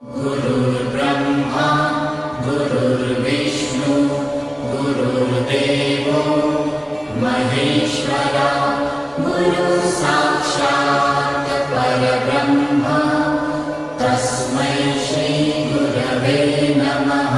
गुरुर्ब्रह्मा गुरुर्विष्णु गुरुर्देवो महेश्वरा गुरुः साक्षात् परब्रह्म तस्मै श्री गुरवे नमः।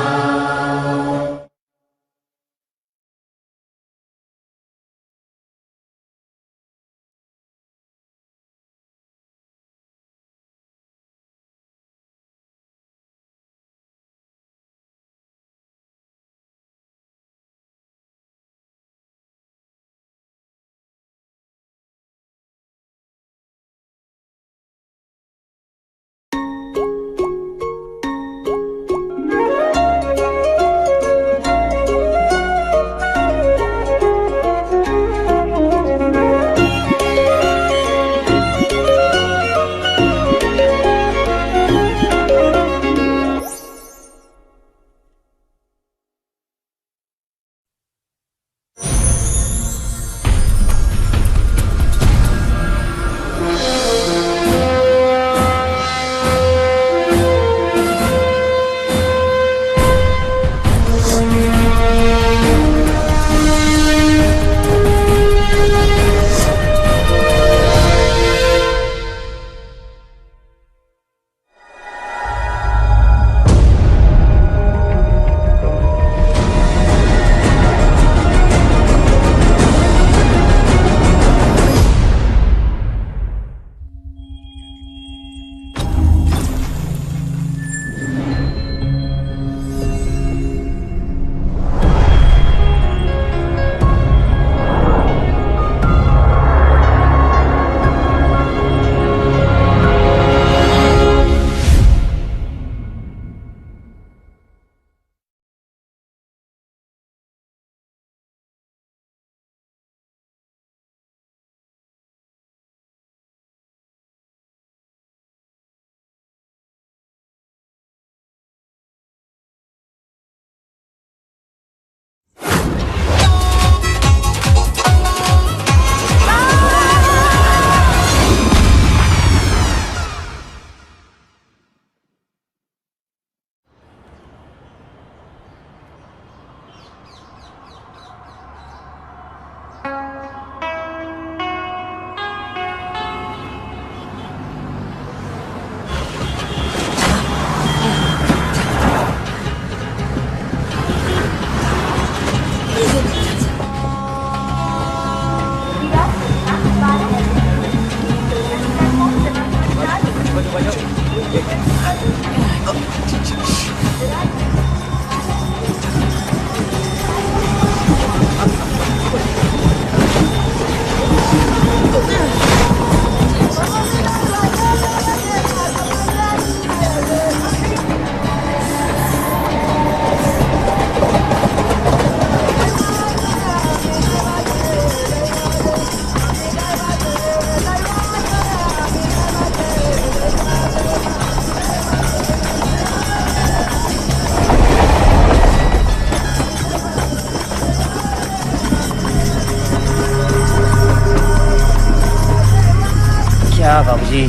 क्या बाबूजी,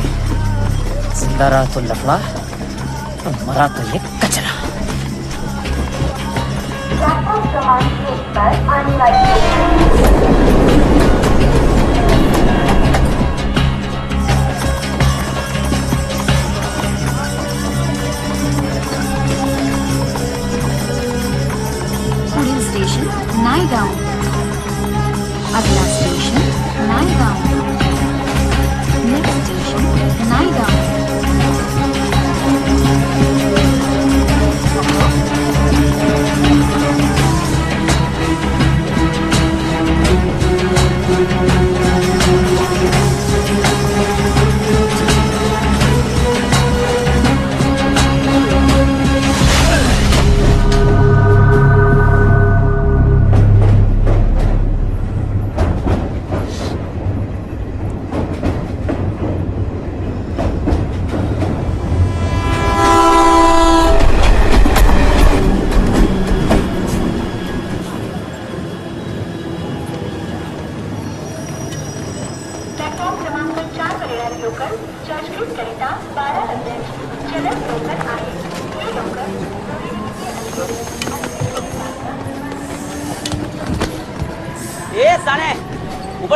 जिंदा रहा तो लफड़ा और मरा तो ये कचरा। स्टेशन नाईगांव, अगला station Naigaon, next station Naigaon.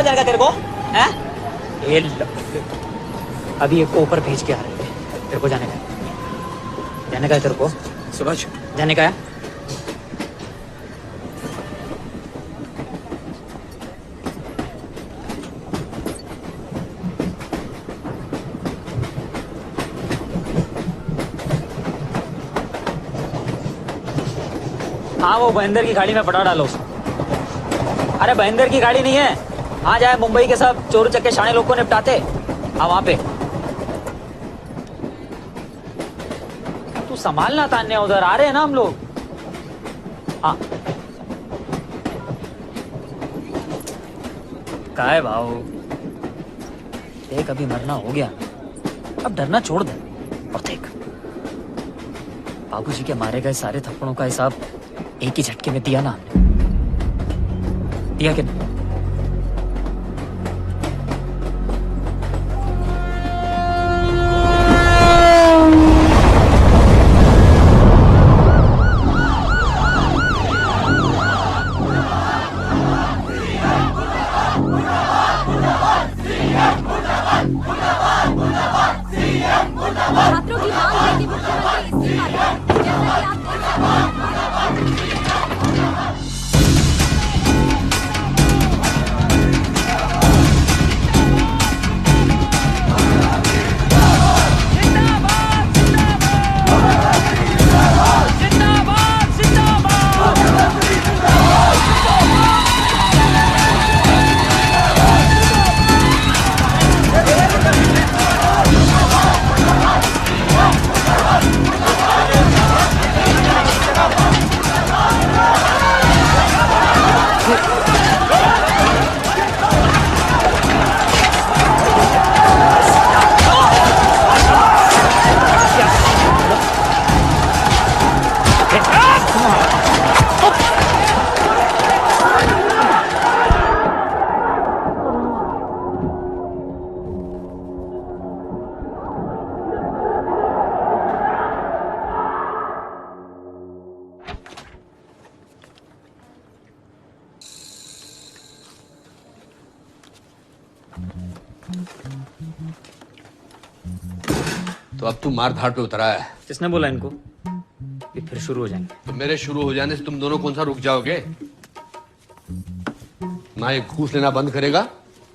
जाएगा तेरे को? हैं? ये अभी एक को ऊपर भेज के आ रहे थे। तेरे को जाने का है तेरे को? सुभाष जाने का है? हाँ, वो बहिंदर की गाड़ी में पटा डालो उसको। अरे बहिंदर की गाड़ी नहीं है, हाँ जाए मुंबई के सब चोर चक्के शाने लोग को निपटाते, हाँ वहां पे। तू संभालना तान्या, उधर आ रहे हैं ना हम लोग। हाँ क्या है भाव, देख अभी मरना हो गया, अब डरना छोड़ दे। और देख बाबूजी के मारे गए सारे थप्पड़ों का हिसाब एक ही झटके में दिया ना हमने, दिया कि नहीं? छात्रों की मांग है कि मुख्यमंत्री इस्तीफा दें। जैसा कि आप देख सकते हैं। तो अब तू मार धाड़ पे उतरा है। किसने बोला इनको ये फिर शुरू हो जाएंगे? तो मेरे शुरू हो जाने से तुम दोनों कौन सा रुक जाओगे? ना ये घूस लेना बंद करेगा,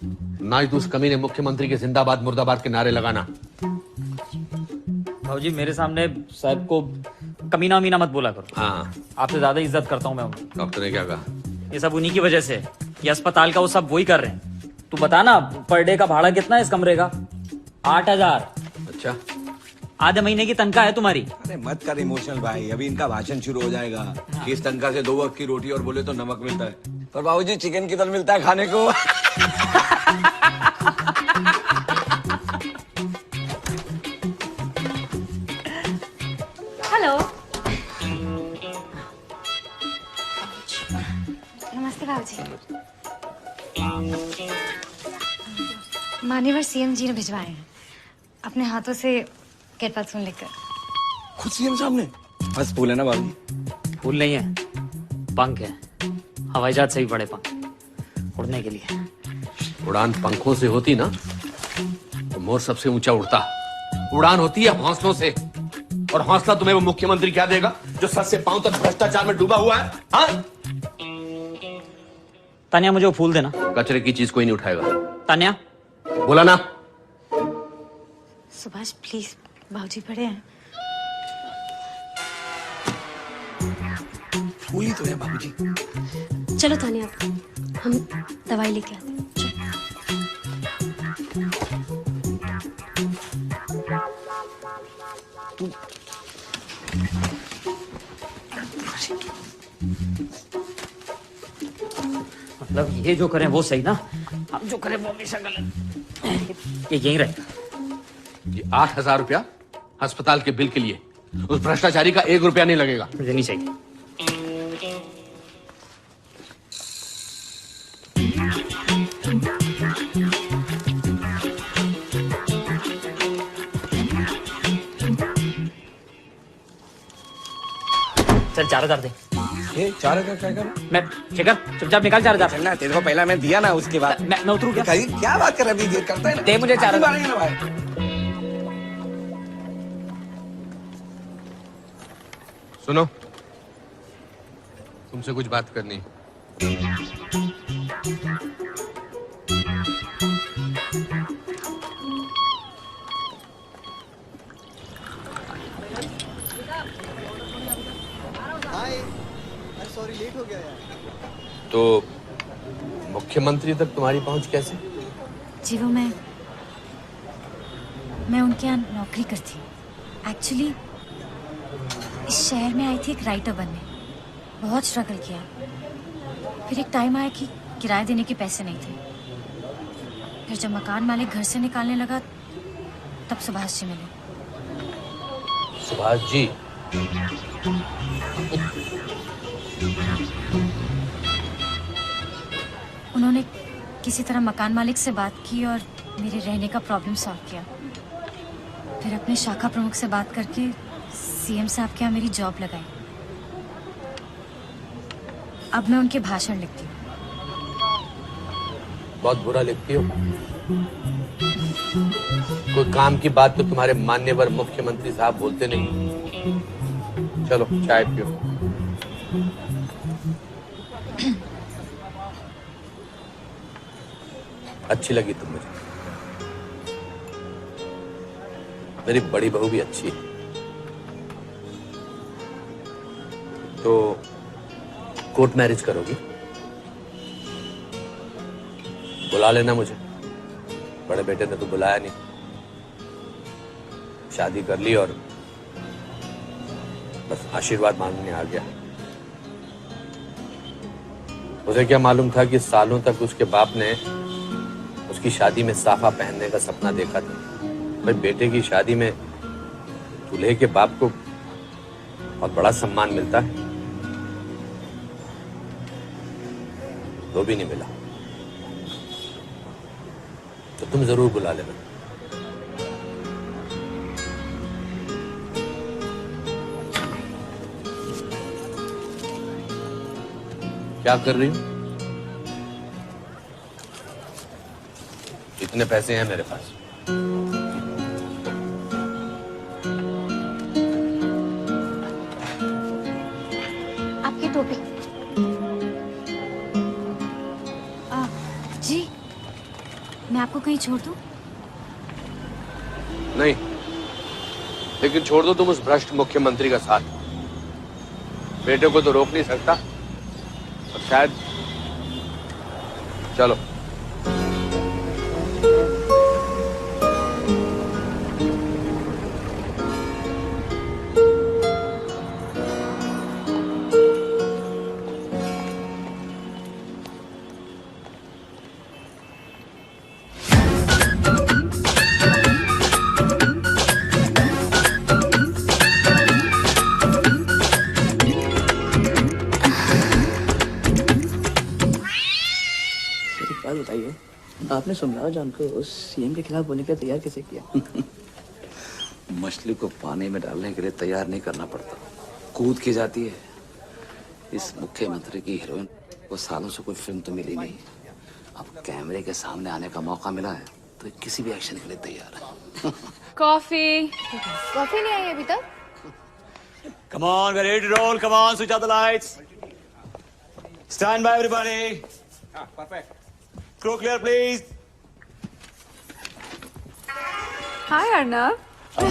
ना ही तू उस कमीने मुख्यमंत्री के जिंदाबाद मुर्दाबाद के नारे लगाना। भाजी मेरे सामने साहब को कमीना मीना मत बोला करो। हाँ, आपसे ज्यादा इज्जत करता हूँ मैं उनकी। डॉक्टर ने क्या कहा? ये सब उन्हीं की वजह से है। ये अस्पताल का वो सब वही कर रहे हैं। तू बता ना पर डे का भाड़ा कितना है इस कमरे का? 8,000। अच्छा, आधे महीने की तनख्वाह है तुम्हारी। अरे मत कर इमोशनल भाई, अभी इनका भाषण शुरू हो जाएगा कि इस तनख्वाह से 2 वक्त की रोटी और बोले तो नमक मिलता है, पर बाबूजी चिकन कितना मिलता है खाने को? हेलो, नमस्ते बाबूजी। मान्यवर सीएम जी ने भिजवाए हैं अपने हाथों से कैटवाक्सून लेकर। खुद सीएम साहब ने? बस फूल है ना बाबूजी? फूल नहीं है, पंख है। हवाई जहाज से भी बड़े पंख, उड़ने के लिए। उड़ान पंखों से होती ना तो मोर सबसे ऊंचा उड़ता। उड़ान होती है हौसलों से, और हौसला तुम्हें वो मुख्यमंत्री क्या देगा जो सर से पांव तक भ्रष्टाचार में डूबा हुआ है? हाँ? तान्या मुझे वो फूल देना। कचरे की चीज कोई नहीं उठाएगा। तान्या बोला ना। सुभाष प्लीज, बाबूजी पड़े हैं। फूल ही तो है बाबूजी। चलो तानिया, हम दवाई लेके आते हैं। मतलब ये जो करें वो सही ना, हम जो करें वो हमेशा गलत। ये यहीं रहेगा। ये 8,000 रुपया अस्पताल के बिल के लिए, उस भ्रष्टाचारी का 1 रुपया नहीं लगेगा। मुझे नहीं चाहिए। चल 4,000 दे। ये 4,000 क्या कर? मैं शेखर चुपचाप निकाल 4,000। चलना तेरे को पहला मैं दिया ना, उसके बाद मैं उतरू क्या? क्या बात कर रहा है? ये करता है ना, दे मुझे 4,000। मारेंगे ना भाई। सुनो, तुमसे कुछ बात करनी है। सॉरी लेट हो गया यार। तो मुख्यमंत्री तक तुम्हारी पहुंच कैसे? जी वो मैं उनके यहाँ नौकरी करती हूँ। एक्चुअली इस शहर में आई थी एक राइटर बनने, बहुत स्ट्रगल किया। फिर एक टाइम आया कि किराया देने के पैसे नहीं थे। फिर जब मकान मालिक घर से निकालने लगा तब सुभाष जी मिले। सुभाष जी? उन्होंने किसी तरह मकान मालिक से बात की और मेरे रहने का प्रॉब्लम सॉल्व किया। फिर अपने शाखा प्रमुख से बात करके सीएम साहब के यहाँ मेरी जॉब लगाई। अब मैं उनके भाषण लिखती हूँ। बहुत बुरा लिखती हो। कोई काम की बात तो तुम्हारे मान्यवर मुख्यमंत्री साहब बोलते नहीं। चलो चाय पियो। अच्छी लगी तुम मुझे। मेरी बड़ी बहू भी अच्छी है। तो कोर्ट मैरिज करोगी? बुला लेना मुझे। बड़े बेटे ने तो बुलाया नहीं। शादी कर ली और बस आशीर्वाद मांगने आ गया। उसे क्या मालूम था कि सालों तक उसके बाप ने उसकी शादी में साफा पहनने का सपना देखा था। भाई बेटे की शादी में दूल्हे के बाप को बहुत बड़ा सम्मान मिलता है, वो भी नहीं मिला। तो तुम जरूर बुला लेना। क्या कर रही हूं? इतने पैसे हैं मेरे पास। आपकी टोपी। जी मैं आपको कहीं छोड़ दूं? नहीं, लेकिन छोड़ दो तुम उस भ्रष्ट मुख्यमंत्री का साथ। बेटे को तो रोक नहीं सकता और शायद। चलो। बात बताइए, आपने सुमराव जान को उस सीएम के खिलाफ बोलने के लिए तैयार कैसे किया? मछली को पानी में डालने के लिए तैयार नहीं करना पड़ता, कूद के जाती है। इस मुख्यमंत्री की हीरोइन को सालों से कोई फिल्म तो मिली नहीं। अब कैमरे के सामने आने का मौका मिला है तो किसी भी एक्शन के लिए तैयार है। कॉफी नहीं आई अभी तक? Come on, we're ready to roll. Come on, switch out the lights. Stand by, everybody. Perfect. Crew clear, please. Hi Arnab,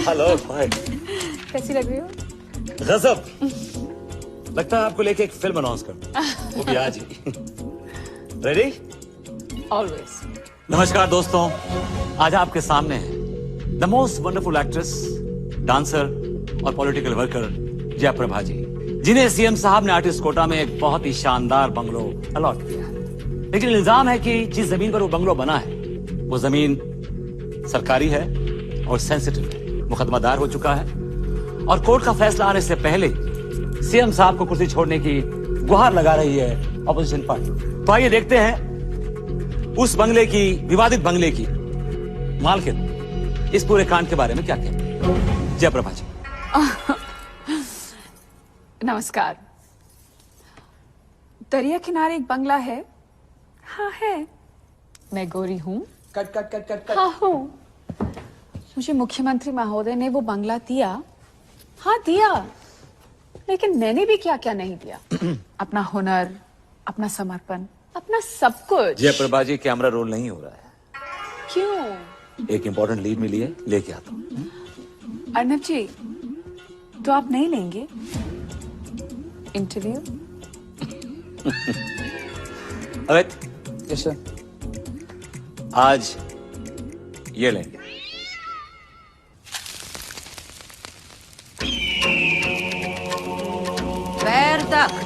Hello, hi. कैसी लग रही हो? गजब। लगता है आपको लेके एक फिल्म अनाउंस कर, वो भी आज ही। रेडी? ऑलवेज। नमस्कार दोस्तों, आज आपके सामने है the most wonderful actress, dancer और पॉलिटिकल वर्कर जयप्रभा जी, जिन्हें सीएम साहब ने आर्टिस्ट कोटा में एक बहुत ही शानदार बंगलो अलॉट किया है। लेकिन इल्जाम है कि जिस जमीन पर वो बंगलो बना है वो जमीन सरकारी है और सेंसिटिव है, मुकदमा दायर हो चुका है और कोर्ट का फैसला आने से पहले सीएम साहब को कुर्सी छोड़ने की गुहार लगा रही है ऑपोजिशन पार्टी। तो आइए देखते हैं उस बंगले की, विवादित बंगले की मालकिन इस पूरे कांड के बारे में क्या कहती है। जयप्रभा जी। नमस्कार। दरिया किनारे एक बंगला है। हाँ है। मैं गोरी हूँ। Cut cut cut cut cut. हाँ हूँ। मुझे मुख्यमंत्री महोदय ने वो बंगला दिया। हाँ दिया, लेकिन मैंने भी क्या क्या नहीं दिया। अपना हुनर, अपना समर्पण, अपना सब कुछ। जयप्रभा जी, कैमरा रोल नहीं हो रहा है। क्यों? एक इंपॉर्टेंट लीड मिली है, लेके आता हूँ। अर्नब जी, तो आप नहीं लेंगे इंटरव्यू? Amit, yes sir. आज ये लेंगे। पैर तक।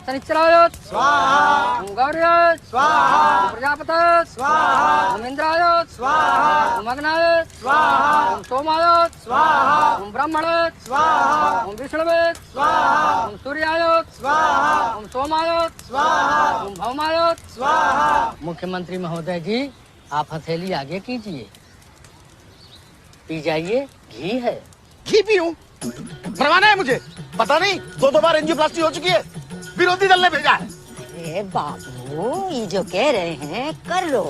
शनिश्चराय स्वाहा, ओंकाराय स्वाहा, प्रजापतये स्वाहा, ओम इंद्राय स्वाहा, ओम अग्नाय स्वाहा, ओम सोमाय स्वाहा, ओम ब्रह्मणे स्वाहा, ओम विष्णवे स्वाहा, ओम सूर्याय स्वाहा, ओम सोमाय स्वाहा, ओम भौमाय स्वाहा। मुख्यमंत्री महोदय जी, आप हथेली आगे कीजिए, पी जाइए, घी है। घी पीऊं? मरवाना है मुझे? पता नहीं, दो बार एंजियोप्लास्टी हो चुकी है। विरोधी दल ने भेजा है। अरे बाबू, ये जो कह रहे हैं कर लो।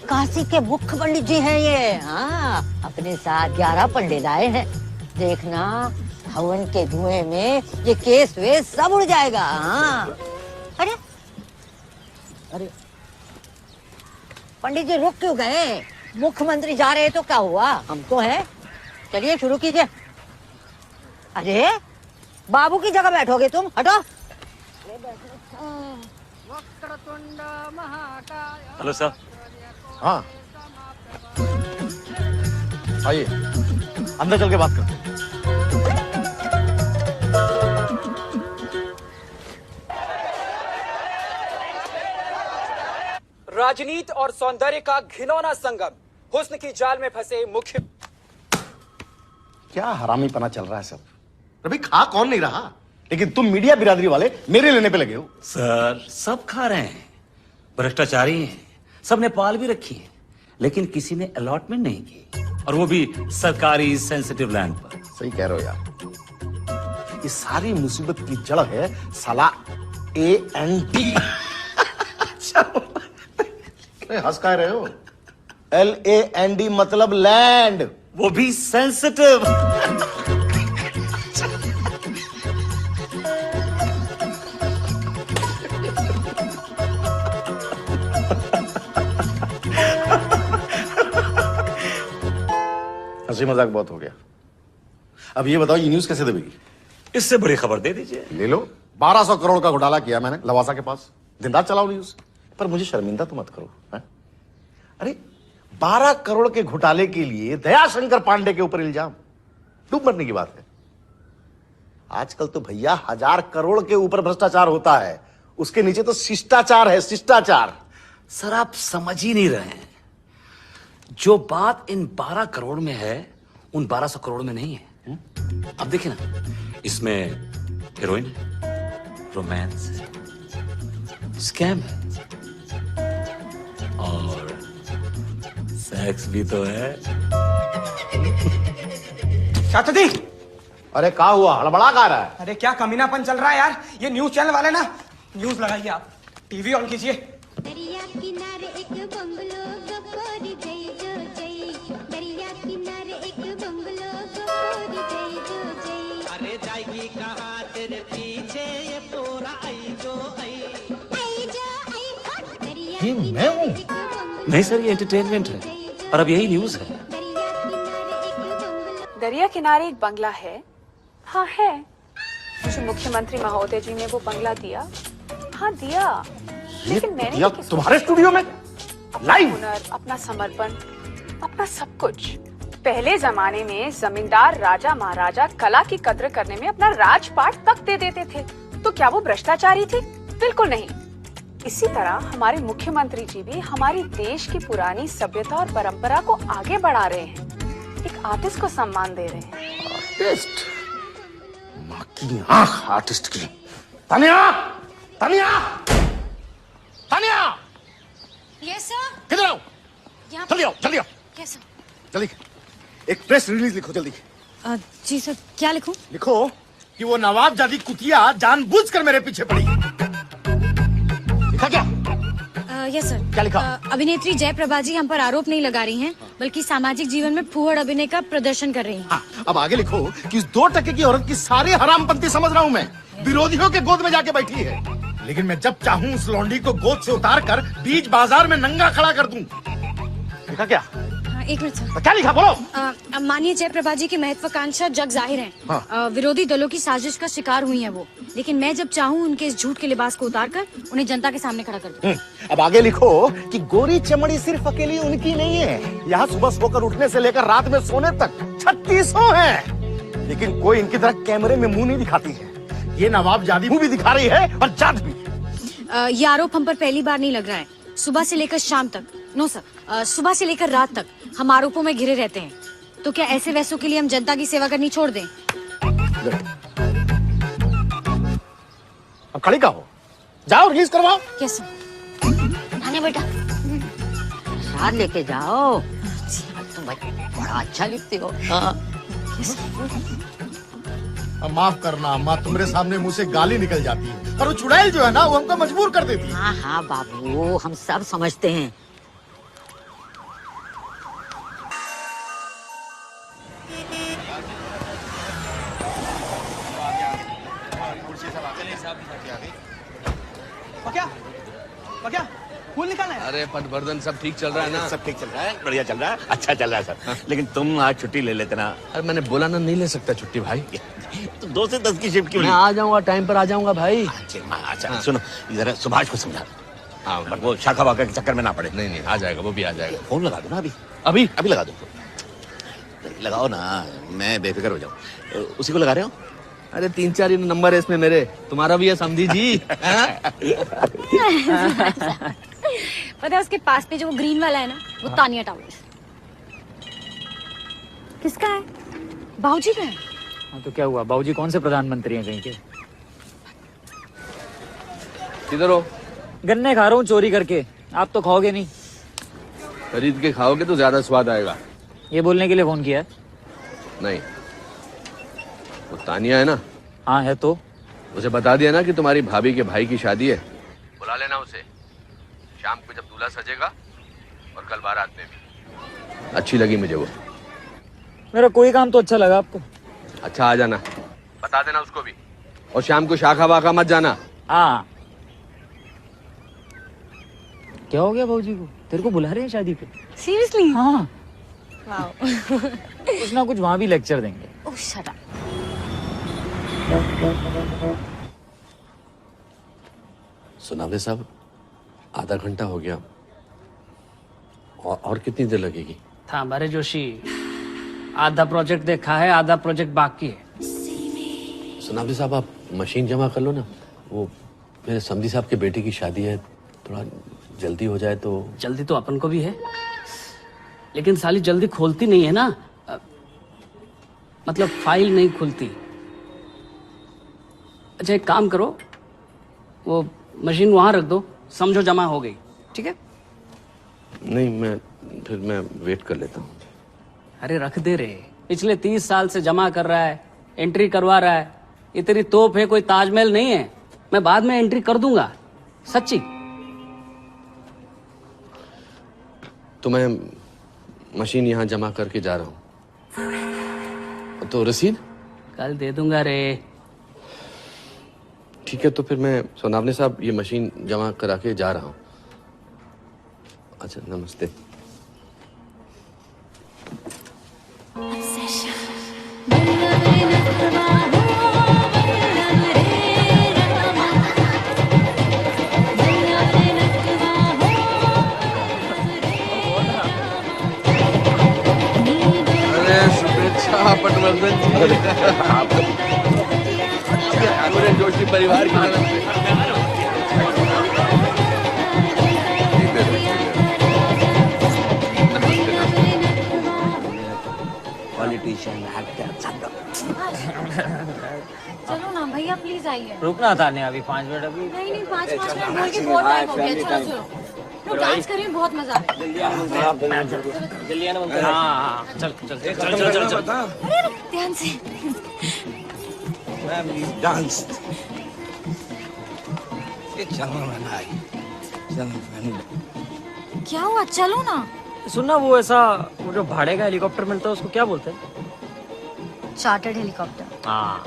काशी के मुख्य पंडित जी हैं ये। हाँ, अपने साथ 11 पंडित आए हैं। देखना, हवन के धुएं में ये केस वेस सब उड़ जाएगा। हाँ। अरे अरे पंडित जी रुक क्यों गए? मुख्यमंत्री जा रहे तो क्या हुआ, हम तो हैं। चलिए शुरू कीजिए। अरे बाबू की जगह बैठोगे तुम, हटो। Hello sir. हाँ, आइए अंदर चल के बात करते हैं। राजनीति और सौंदर्य का घिनौना संगम, हुस्न की जाल में फंसे मुख्य। क्या हरामीपना चल रहा है सब? अभी खा कौन नहीं रहा, लेकिन तुम मीडिया बिरादरी वाले मेरे लेने पे लगे हो। सर, सब खा रहे हैं, भ्रष्टाचारी हैं, सबने पाल भी रखी है, लेकिन किसी ने अलॉटमेंट नहीं की, और वो भी सरकारी सेंसिटिव लैंड पर। सही कह रहे हो यार, ये सारी मुसीबत की जड़ है साला AND। हंस कह रहे हो? LAND मतलब लैंड, वो भी सेंसिटिव। हंसी मजाक बहुत हो गया। अब ये बताओ, ये न्यूज कैसे दबेगी? इससे बड़ी खबर दे दीजिए। ले लो, 1200 करोड़ का घोटाला किया मैंने लवासा के पास। दिन रात चलाओ न्यूज, पर मुझे शर्मिंदा तो मत करो। है? अरे 12 करोड़ के घोटाले के लिए दयाशंकर पांडे के ऊपर इल्जाम, डूब मरने की बात है। आजकल तो भैया 1000 करोड़ के ऊपर भ्रष्टाचार होता है, उसके नीचे तो शिष्टाचार है, शिष्टाचार। सर, आप समझ ही नहीं रहे हैं, जो बात इन 12 करोड़ में है उन 1200 करोड़ में नहीं है। अब देखिए ना, इसमें हीरोइन है, रोमांस है, स्कैम है, और सेक्स भी तो है। चाचा जी, अरे क्या हुआ, हड़बड़ा का रहा है? अरे क्या कमीनापन चल रहा है यार, ये न्यूज चैनल वाले ना, न्यूज लगाइए आप, टीवी ऑन कीजिए। दरिया किनारे एक बंगलो गोरी जय जो जय, दरिया किनारे एक बंगलो गोरी जय जो जय। अरे जाएगी कहाँ तेरे पीछे ये पूरा आई जो आई दरिया ये मैं हूँ? नहीं सर, ये एंटरटेनमेंट है, और अब यही न्यूज है। दरिया किनारे एक बंगला है। हाँ है। मुझे मुख्यमंत्री महोदय जी ने वो बंगला दिया। हाँ दिया, लेकिन मैंने दिया तुम्हारे स्टूडियो में लाइव? हुनर, अपना समर्पण, अपना सब कुछ। पहले जमाने में जमींदार राजा महाराजा कला की कद्र करने में अपना राजपाट तक दे देते थे, तो क्या वो भ्रष्टाचारी थी? बिल्कुल नहीं। इसी तरह हमारे मुख्यमंत्री जी भी हमारी देश की पुरानी सभ्यता और परंपरा को आगे बढ़ा रहे हैं, एक आर्टिस्ट को सम्मान दे रहे हैं। आर्टिस्ट? माँ की आंख आर्टिस्ट की। Tania, Tania, Tania, yes sir. किधर आओ? जल्दी आओ, जल्दी आओ, यस सर। जल्दी। एक प्रेस रिलीज लिखो जल्दी। जी सर, क्या लिखूं? लिखो कि वो नवाबजादी कुतिया जानबूझकर मेरे पीछे पड़ी। लिखा क्या? Yes sir. क्या लिखा? अभिनेत्री जयप्रभा जी हम पर आरोप नहीं लगा रही हैं, बल्कि सामाजिक जीवन में फूहड़ अभिनय का प्रदर्शन कर रही हैं। हाँ, अब आगे लिखो कि इस 2% की औरत की सारी हरामपंती समझ रहा हूँ मैं, विरोधियों के गोद में जाके बैठी है, लेकिन मैं जब चाहूँ उस लौंडी को गोद से उतार कर बीच बाजार में नंगा खड़ा कर दूं। लिखा क्या? एक मिनट सर। क्या लिखा बोलो? माननीय जयप्रभा जी की महत्वाकांक्षा जग जाहिर है। हाँ। विरोधी दलों की साजिश का शिकार हुई हैं वो, लेकिन मैं जब चाहूँ उनके इस झूठ के लिबास को उतार कर उन्हें जनता के सामने खड़ा कर दूं। अब आगे लिखो कि गोरी चमड़ी सिर्फ अकेली उनकी नहीं है, यहाँ सुबह सोकर उठने से लेकर रात में सोने तक 3600 हैं, लेकिन कोई इनकी तरह कैमरे में मुंह नहीं दिखाती है। ये नवाबजादी मुंह भी दिखा रही है और जात भी। ये आरोप हम पर पहली बार नहीं लग रहा है। सुबह से लेकर शाम तक, नो सर, सुबह से लेकर रात तक हम आरोपों में घिरे रहते हैं। तो क्या ऐसे वैसों के लिए हम जनता की सेवा करनी छोड़ दें? अब खड़ी का हो, जाओ रिलीज करवाओ। Yes sir. आने बेटा, प्रसाद लेके जाओ। तुम बड़ा अच्छा लिखते हो। माफ करना अम्मा, तुम्हारे सामने मुंह से गाली निकल जाती है, और वो चुड़ैल जो है ना वो हमको मजबूर कर देती है। हाँ हाँ बाबू, हम सब समझते हैं। क्या फूल निकालना है? अरे पटवर्धन सब ठीक चल रहा है ना? सब ठीक चल रहा है, बढ़िया चल रहा है, अच्छा चल रहा है सर। लेकिन तुम आज छुट्टी ले लेते ना। अरे मैंने बोला ना नहीं ले सकता छुट्टी भाई। तो 2 से 10 की शिफ्ट क्यों? मैं आ जाऊंगा, टाइम पर आ जाऊंगा भाई। अच्छा सुनो, जरा सुभाष को समझा, हाँ वो शाखा वाखा के चक्कर में ना पड़े। नहीं आ जाएगा, वो भी आ जाएगा। फोन लगा दो ना अभी। अभी लगा दो। लगाओ ना, मैं बेफिक्र हो जाऊँ। उसी को लगा रहे हो? अरे 3-4 नंबर है इसमें मेरे, तुम्हारा भी है समझी जी। पता है उसके पास पे जो वो ग्रीन वाला है ना, वो तानिया टावर। किसका है? बाबूजी का है। हाँ तो क्या हुआ, बाबूजी कौन से प्रधानमंत्री हैं कहीं के? किधर हो? गन्ने खा रहा हूँ चोरी करके। आप तो खाओगे नहीं। खरीद के खाओगे तो ज्यादा स्वाद आएगा। ये बोलने के लिए फोन किया है? नहीं, वो तानिया है ना? हाँ है। तो उसे बता दिया ना कि तुम्हारी भाभी के भाई की शादी है, बुला लेना उसे शाम को जब दूल्हा सजेगा, और कल बारात में भी। अच्छी लगी मुझे वो। मेरा कोई काम तो अच्छा लगा आपको? अच्छा आ जाना, बता देना उसको भी, और शाम को शाखा वाखा मत जाना। हाँ। क्या हो गया बाबूजी को? तेरे को बुला रहे हैं शादी पे? सीरियसली? हाँ। वाओ। कुछ ना कुछ वहाँ भी लेक्चर देंगे। ओह शट अप। सुनावले साहब, आधा घंटा हो गया, और कितनी देर लगेगी? थांबा जोशी, आधा प्रोजेक्ट देखा है, आधा प्रोजेक्ट बाकी है। सुनावले साहब आप मशीन जमा कर लो ना, वो मेरे समधी साहब के बेटे की शादी है, थोड़ा जल्दी हो जाए तो। जल्दी तो अपन को भी है, लेकिन साली जल्दी खोलती नहीं है ना, मतलब फाइल नहीं खुलती। अच्छा एक काम करो, वो मशीन वहां रख दो, समझो जमा हो गई, ठीक है? नहीं, फिर मैं वेट कर लेता हूँ। अरे रख दे रे, पिछले 30 साल से जमा कर रहा है, एंट्री करवा रहा है, ये तेरी तोप है, कोई ताजमहल नहीं है। मैं बाद में एंट्री कर दूंगा, सच्ची। तो मैं मशीन यहाँ जमा करके जा रहा हूँ, तो रसीद कल दे दूंगा रे। ठीक है, तो फिर मैं सोनावले साहब ये मशीन जमा करा के जा रहा हूँ। अच्छा नमस्ते। अरे शुभेच्छा पटवर्धन जी, पूरे जोशी परिवार की तरफ से। पॉलिटिशियन, एक्टर, चलो ना भैया प्लीज आइए। रुकना था नहीं, अभी 5 मिनट। अभी नहीं 5 मिनट बोल के बहुत टाइम हो गया। चलो डांस कर रही हूँ, बहुत मजा आ रहा है। हाँ चल चल चल चल चल चल अरे ध्यान से। डांस चलो ना भाई, क्या हुआ, चलो ना। सुनना, वो ऐसा वो जो भाड़े का हेलीकॉप्टर मिलता है उसको क्या बोलते हैं? Chartered helicopter. हाँ,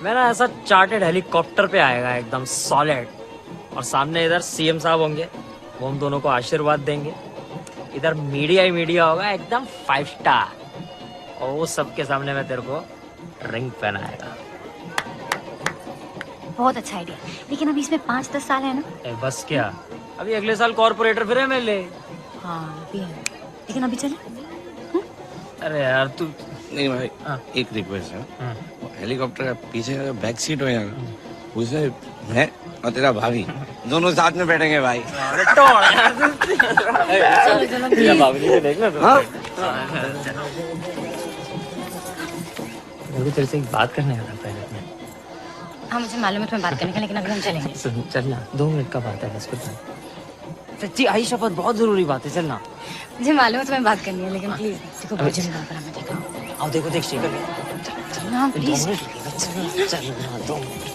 मेरा ऐसा चार्टर्ड हेलीकॉप्टर पे आएगा एकदम सॉलिड, और सामने इधर सीएम साहब होंगे, वो हम दोनों को आशीर्वाद देंगे। इधर मीडिया ही मीडिया होगा एकदम 5 स्टार, और वो सबके सामने मैं तेरे को रिंग पहनाएगा। बहुत अच्छा आइडिया, लेकिन अभी इसमें 5-10 साल है ना। बस क्या, अभी अगले साल कॉर्पोरेटर फिर एमएलए। हाँ भी है, लेकिन अभी चले। अरे यार तू नहीं भाई, एक रिक्वेस्ट है, हेलीकॉप्टर का पीछे का बैक सीट हो जाएगा, उसे मैं और तेरा भाभी दोनों साथ में बैठेंगे भाई। देखना तो। मुझे तेरे से एक बात करने आ रहा है। हाँ मुझे मालूम है तुम्हें बात करने का, लेकिन अभी हम चलेंगे। चलना, 2 मिनट का बात है बस। सच्ची आई शपथ, बहुत जरूरी बात है, चलना। मुझे मालूम है तुम्हें बात करनी है, लेकिन प्लीज देखो मुझे नहीं बात करना, देखो। आओ देखो, देख शेखर चलना प्लीज। चलना 2 मिनट।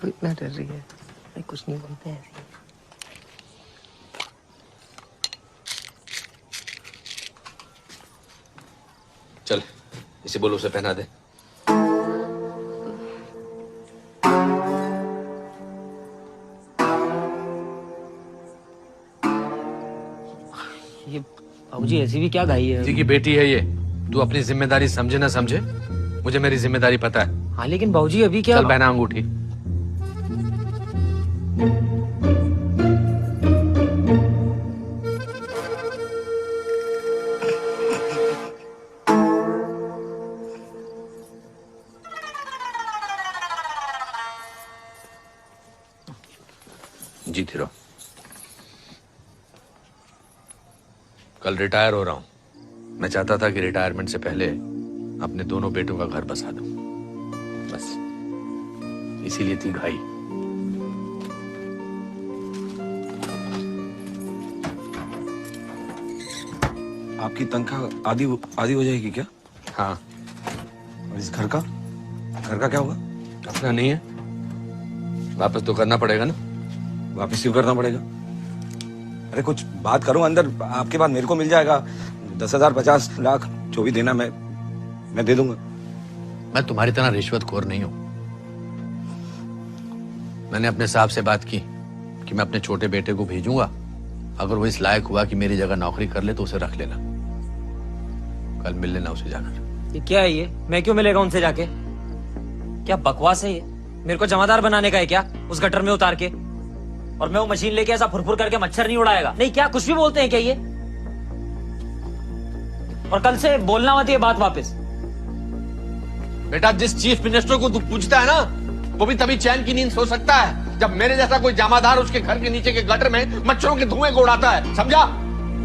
इतना डर रही है, कुछ नहीं बोलते हैं। चल, इसे बोलो, उसे पहना दे। ये बाबूजी ऐसी भी क्या गाई है? जी की बेटी है ये, तू अपनी जिम्मेदारी समझे ना समझे, मुझे मेरी जिम्मेदारी पता है। हाँ लेकिन बाबूजी अभी क्या? चल पहना अंगूठी। जीती रहो। कल रिटायर हो रहा हूं। मैं चाहता था कि रिटायरमेंट से पहले अपने दोनों बेटों का घर बसा दूं, बस इसीलिए थी घाई। आपकी तनख्वाह आधी हो जाएगी क्या? हाँ। और इस घर का क्या होगा? अपना नहीं है, वापस तो करना पड़ेगा ना। वापस क्यों करना पड़ेगा? अरे कुछ बात करो अंदर, आपके बाद मेरे को मिल जाएगा 10,000 50 लाख जो भी देना मैं दे दूंगा। मैं तुम्हारी तरह रिश्वतखोर नहीं हूं। मैंने अपने साहब से बात की कि मैं अपने छोटे बेटे को भेजूंगा, अगर वो इस लायक हुआ कि मेरी जगह नौकरी कर ले तो उसे रख लेना। कल मिल लेना उसे जाकर। ये क्या है ये? मैं क्यों मिलेगा उनसे जाके? क्या बकवास है ये? मेरे को जमादार बनाने का है क्या उस गटर में उतार के? और मैं वो मशीन लेके ऐसा फुरफुर करके मच्छर नहीं उड़ाएगा? नहीं क्या कुछ भी बोलते हैं क्या ये? और कल से बोलना मत ये बात वापस। बेटा, जिस चीफ मिनिस्टर को तू पूछता है ना, वो भी तभी चैन की नींद सो सकता है जब मेरे जैसा कोई जमादार उसके घर के नीचे के गटर में मच्छरों के धुएं को उड़ाता है। समझा?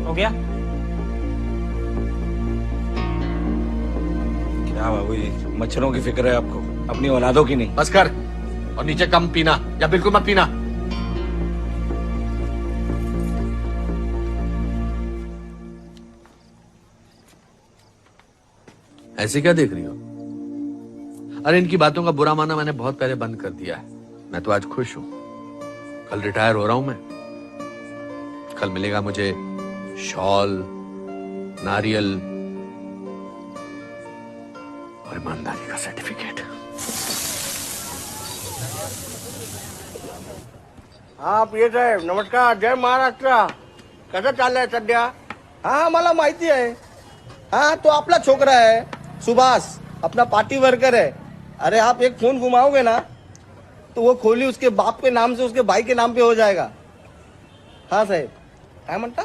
हो गया? क्या बाबू जी, मच्छरों की फिक्र है आपको, अपनी औलादों की नहीं। बस कर, और नीचे कम पीना या बिल्कुल मत पीना। ऐसे क्या देख रही हो? अरे इनकी बातों का बुरा माना मैंने बहुत पहले बंद कर दिया है। मैं तो आज खुश हूं। कल रिटायर हो रहा हूं मैं। कल मिलेगा मुझे शॉल, नारियल और ईमानदारी का सर्टिफिकेट। हा प्रिय साहेब, नमस्कार. जय महाराष्ट्र. कसं चाललंय सध्या? हा मला माहिती आहे. हा तो आपला छोकरा है सुभाष, अपना पार्टी वर्कर है. अरे आप एक फोन घुमाओगे ना तो वो खोली उसके बाप के नाम से उसके भाई के नाम पे हो जाएगा. हाँ साहेब. काय म्हणता?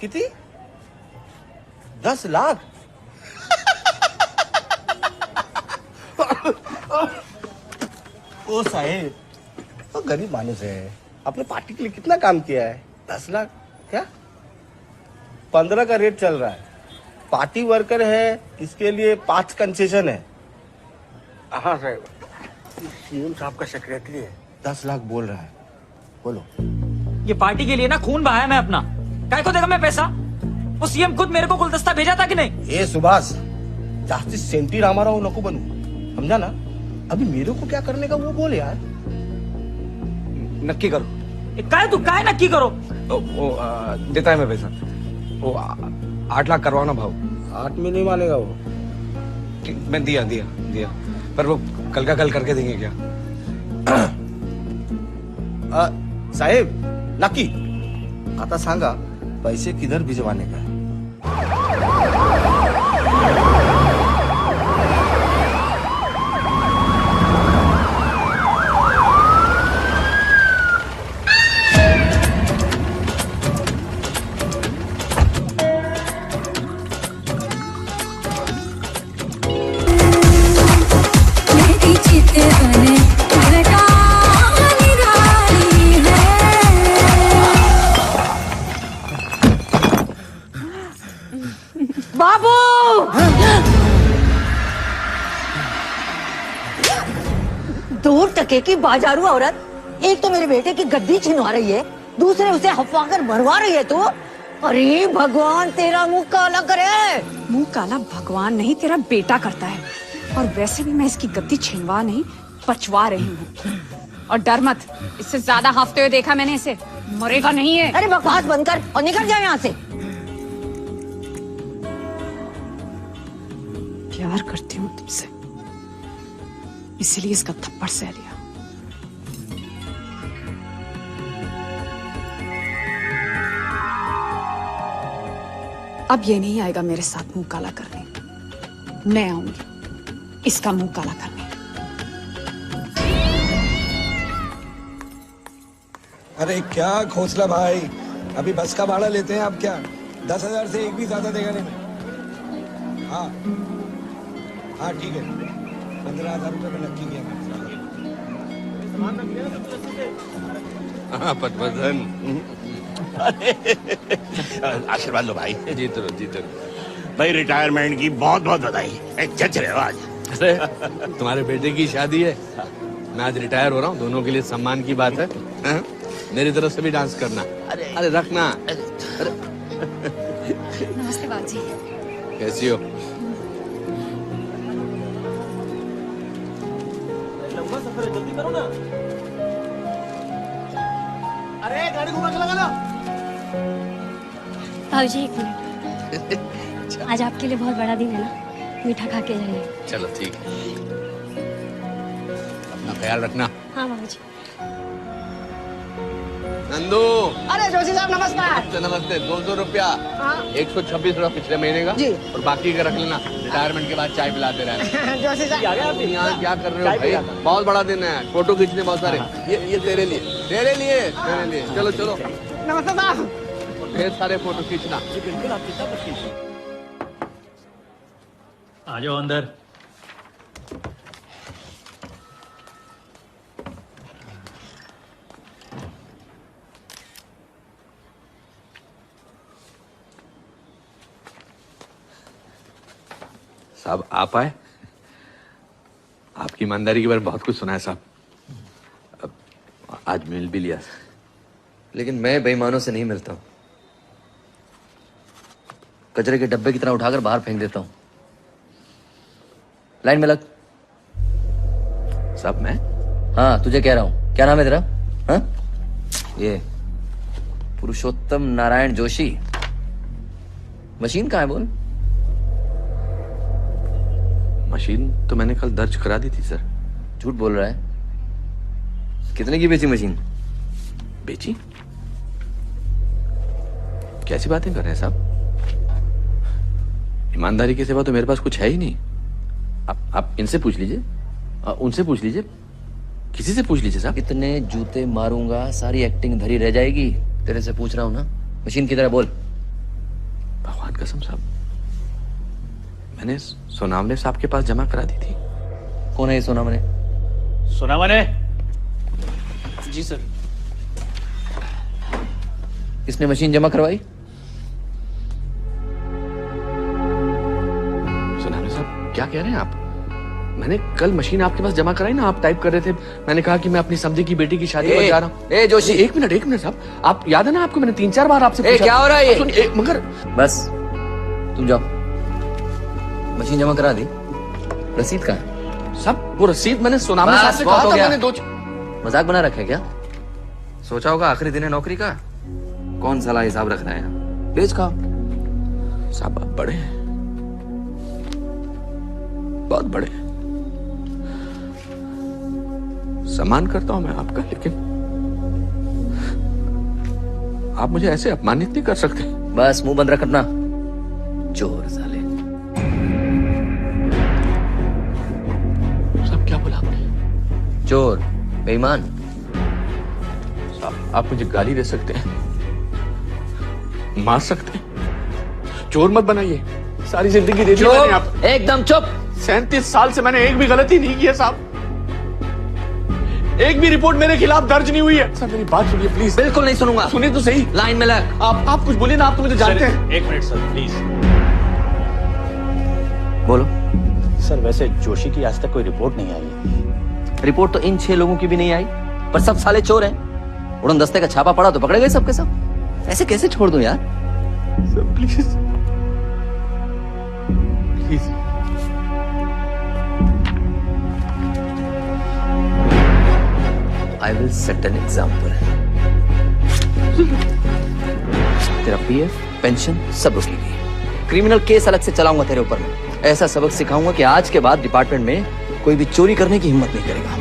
किती? 10 लाख. ओ साहेब, तो गरीब मानुस है, अपने पार्टी के लिए कितना काम किया है. 10 लाख क्या? 15 का रेट चल रहा है. पार्टी वर्कर है, इसके लिए 5 कंसेशन है। हाँ साहब, सीएम साहब का सेक्रेटरी है, 10 लाख बोल रहा है। बोलो। ये पार्टी के लिए ना खून बहाया मैं अपना, काय को देगा मैं पैसा? वो सीएम खुद मेरे को गुलदस्ता भेजा था कि नहीं? ए सुभाष, जास्ती सेंटी रामाराव नको बनू, समझा ना? अभी मेरे को क्या करने का वो बोल यार। नक्की करो। काय नक्की करो? देता है मैं पैसा। वो 8 लाख करवाना भाव। 8 में नहीं मानेगा वो। मैं दिया पर वो कल का कल करके देंगे क्या? साहेब नक्की आता सांगा पैसे किधर भिजवाने का है? बाबू! दूर टके की बाजारू औरत, एक तो मेरे बेटे की गद्दी छिनवा रही है, दूसरे उसे हफवा कर मरवा रही है तू। अरे भगवान तेरा मुंह काला करे। मुंह काला भगवान नहीं, तेरा बेटा करता है। और वैसे भी मैं इसकी गद्दी छिनवा नहीं, पचवा रही हूँ। और डर मत, इससे ज्यादा हाफते हुए देखा मैंने इसे, मरेगा नहीं है। अरे बकवास बंद कर और निकल जाए यहाँ से। प्यार करती हूँ तुमसे, इसीलिए इसका थप्पड़ सह लिया। अब ये नहीं आएगा मेरे साथ मुंह काला करने, मैं आऊंगी इसका मुंह काला करने। अरे क्या खोसला भाई, अभी बस का भाड़ा लेते हैं आप क्या? 10,000 से एक भी ज्यादा देगा नहीं। हाँ ठीक है, 15,000 रुपये में नक्की किया। हाँ पटवर्धन, आशीर्वाद लो भाई। जीत रहो। भाई रिटायरमेंट की बहुत बहुत बधाई। जज रहे हो आज। अरे तुम्हारे बेटे की शादी है, मैं आज रिटायर हो रहा हूँ, दोनों के लिए सम्मान की बात है। हाँ? मेरी तरफ से भी डांस करना। अरे रखना। अरे नमस्ते बाबूजी। कैसी हो? जल्दी करो ना। अरे गाड़ी घुमा के लगा ना। बाबूजी एक मिनट, आज आपके लिए बहुत बड़ा दिन है ना, मीठा खा के जाइए। चलो ठीक है, अपना ख्याल रखना। हाँ बाबूजी। नंदू। अरे जोशी साहब नमस्कार। नमस्ते। 200 रुपया, 126 रुपया पिछले महीने का जी। और बाकी का रख लेना, रिटायरमेंट के बाद चाय पिलाते रहना। जोशी साहब यहाँ क्या कर रहे हो भाई? बहुत बड़ा दिन है, फोटो खींचने बहुत सारे। ये तेरे लिए। चलो नमस्ते साहब। ढेर सारे फोटो खींचना। आ जाओ अंदर। साहब आप आए, आपकी ईमानदारी के बारे में बहुत कुछ सुना है साहब, आज मिल भी लिया। लेकिन मैं बेईमानों से नहीं मिलता हूं, कचरे के डब्बे की तरह उठाकर बाहर फेंक देता हूं। लाइन में लग। साहब मैं? हाँ तुझे कह रहा हूं, क्या नाम है तेरा? हाँ ये पुरुषोत्तम नारायण जोशी। मशीन कहाँ है बोल? मशीन तो मैंने कल दर्ज करा दी थी सर। झूठ बोल रहा है। कितने की बेची मशीन? बेची? कैसी बातें कर रहे हैं साहब? ईमानदारी के सिवा तो मेरे पास कुछ है ही नहीं। आप इनसे पूछ लीजिए, उनसे पूछ लीजिए, किसी से पूछ लीजिए साहब। इतने जूते मारूंगा सारी एक्टिंग धरी रह जाएगी। तेरे से पूछ रहा हूं ना, मशीन की तरह बोल। भगवान कसम साहब, मैंने सोनामने साहब के पास जमा करा दी थी। कौन है ये सोनामने? सोनामने? जी सर। किसने मशीन जमा करवाई? क्या कह रहे हैं आप? मैंने कल मशीन आपके पास जमा कराई ना, आप टाइप कर रहे थे, मैंने कहा कि मैं अपनी समधी की बेटी की शादी पर जा रहा हूँ। ए जोशी, एक मिनट साहब, आप याद है ना आपको मैंने 3-4 बार आपसे पूछा। क्या हो रहा है ये? मगर बस तुम जाओ, मशीन जमा करा दी, रसीद कहाँ है? सब वो रसीद मैंने सुनामी साहब से कहा था, मैंने मजाक बना रखा है क्या? सोचा होगा आखिरी दिन है नौकरी का, कौन साला हिसाब रख रहा है यहाँ? बेच खाओ। साहब आप बड़े हैं, बहुत बड़े हैं, सम्मान करता हूं मैं आपका, लेकिन आप मुझे ऐसे अपमानित नहीं कर सकते। बस मुंह बंद रख अपना, चोर साले। साहब क्या बोला आपने? चोर, बेईमान। साहब आप मुझे गाली दे सकते हैं, मार सकते हैं, चोर मत बनाइए। सारी जिंदगी दे दी मैंने आप। एकदम चुप। 37 साल से मैंने एक भी गलती नहीं की है साहब, एक भी रिपोर्ट मेरे खिलाफ दर्ज नहीं हुई है। सर मेरी बात सुनिए प्लीज। बिल्कुल नहीं सुनूंगा। सुनिए तो सही। लाइन में लग। आप कुछ बोलिए ना, आप तो मुझे जानते हैं। एक मिनट सर प्लीज। बोलो। सर वैसे जोशी की आज तक कोई रिपोर्ट नहीं आई। रिपोर्ट तो इन 6 लोगों की भी नहीं आई, पर सब साले चोर हैं। उड़न दस्ते का छापा पड़ा तो पकड़े गए सबके सब। ऐसे कैसे छोड़ दूं यार? Sir please please. I will set an example. तेरा पीएफ, पेंशन सब रुकेगी। क्रिमिनल केस अलग से चलाऊंगा तेरे ऊपर में। ऐसा सबक सिखाऊंगा कि आज के बाद डिपार्टमेंट में कोई भी चोरी करने की हिम्मत नहीं करेगा।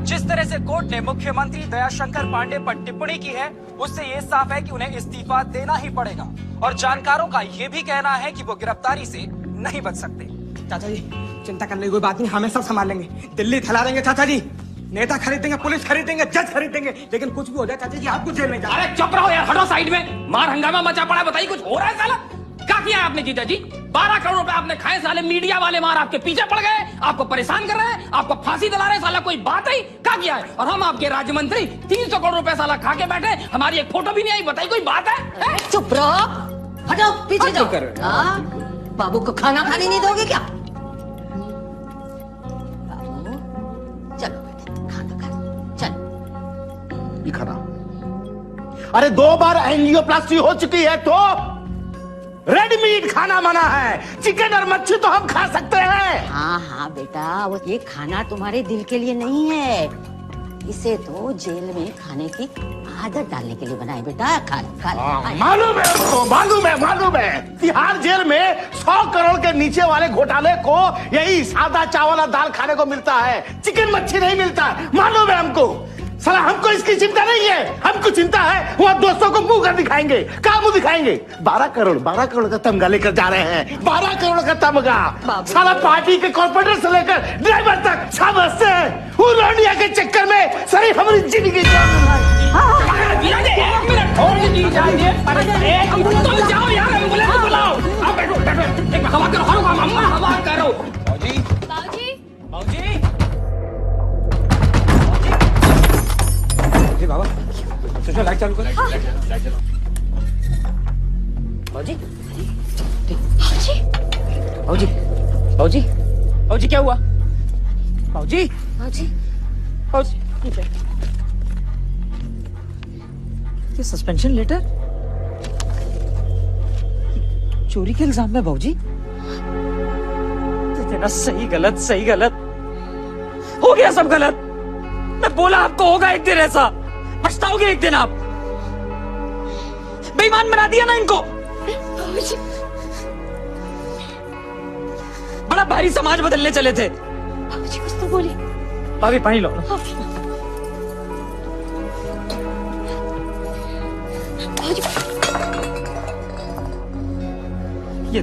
जिस तरह से कोर्ट ने मुख्यमंत्री दयाशंकर पांडे पर टिप्पणी की है, उससे ये साफ है कि उन्हें इस्तीफा देना ही पड़ेगा। और जानकारों का ये भी कहना है कि वो गिरफ्तारी से नहीं बच सकते। चाचा जी चिंता करने की कोई बात नहीं, हमें सब संभाल लेंगे। दिल्ली खिला देंगे चाचा जी, नेता खरीदेंगे, पुलिस खरीदेंगे, जज खरीदेंगे, लेकिन कुछ भी हो जाए चाचा जी आपको जेल नहीं जाना। अरे चुप रहो यार, हटो साइड में। मार हंगामा मचा पड़ा है, बताइए कुछ हो रहा है साला? क्या किया आपने जीजा जी? 12 करोड़ रुपए आपने खाए, साले मीडिया वाले मार आपके पीछे पड़ गए, आपको परेशान कर रहे हैं, आपको फांसी दिला रहे हैं, साला कोई बात है? क्या किया है? और हम आपके राज्य मंत्री 300 करोड़ रुपए साला खा के बैठे, हमारी एक फोटो भी नहीं आई, बताइए कोई बात है? चुप रहो, हटो पीछे जाओ। हाँ? बाबू को खाना खाने नहीं दोगे क्या? बाबू चलो बेटे खाना खा, चलो। ये खाना, अरे 2 बार एंजियोप्लास्टी हो चुकी है तो रेड मीट खाना मना है, चिकन और मच्छी तो हम खा सकते हैं। है। हाँ हाँ बेटा, वो ये खाना तुम्हारे दिल के लिए नहीं है, इसे तो जेल में खाने की आदत डालने के लिए बनाए बेटा। खा खा मालूम है हमको, मालूम है। तिहाड़ जेल में 100 करोड़ के नीचे वाले घोटाले को यही सादा चावल और दाल खाने को मिलता है, चिकन मच्छी नहीं मिलता। मालूम है हमको। साला हमको इसकी चिंता नहीं है, हमको चिंता है वो दोस्तों को मुंह कर दिखाएंगे। कहाँ मुंह दिखाएंगे? 12 करोड़ का तमगा लेकर जा रहे हैं। 12 करोड़ का तमगा। साला पार्टी के कॉर्पोरेटर से लेकर ड्राइवर तक सब हंसते हैं। वो लौंडिया के चक्कर में सारी हमारी जिंदगी जाओ यार, एम्बुलेंस बुलाओ। आप बैठो बैठो, एक हवा करो, हवा करो। बाबूजी, बाबूजी, बाबा सोचो लाइट चालू करो। बाबूजी, बाबूजी, बाबूजी, बाबूजी क्या हुआ? बाबूजी, बाबूजी, बाबूजी, ये सस्पेंशन लेटर चोरी के इल्जाम में बाबूजी। तेरा सही गलत हो गया, सब गलत। मैं बोला आपको होगा एक दिन ऐसा, पछताओगे एक दिन आप। बेईमान बना दिया ना इनको। बड़ा भारी समाज बदलने चले थे। बाबूजी कुछ तो बोले। भाभी पानी लो। ये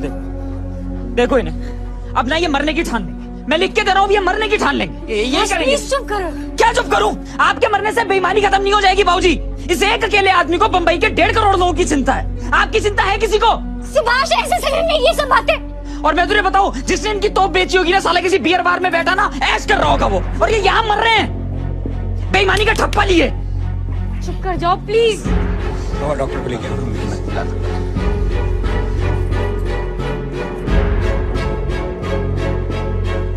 देखो इन्हें, अब ना ये मरने की ठान लेंगे। मैं लिख के दे रहा हूँ, ये मरने की ठान लेंगे। ये करेंगे। चुप करो। क्या चुप करूं? आपके मरने से बेईमानी खत्म नहीं हो जाएगी बाबूजी। इस एक अकेले आदमी को बंबई के 1.5 करोड़ लोगों की चिंता है। आपकी चिंता है किसी को? सुभाष, ऐसे समय में ये सब बातें। और मैं तुझे बताऊं, जिसने इनकी तोप बेची होगी ना, साला किसी बियर बार में बैठा ना ऐश कर रहा होगा वो, और ये यहाँ मर रहे हैं बेईमानी का ठप्पा लिए। चुप कर जाओ प्लीज। डॉक्टर को लेके आओ।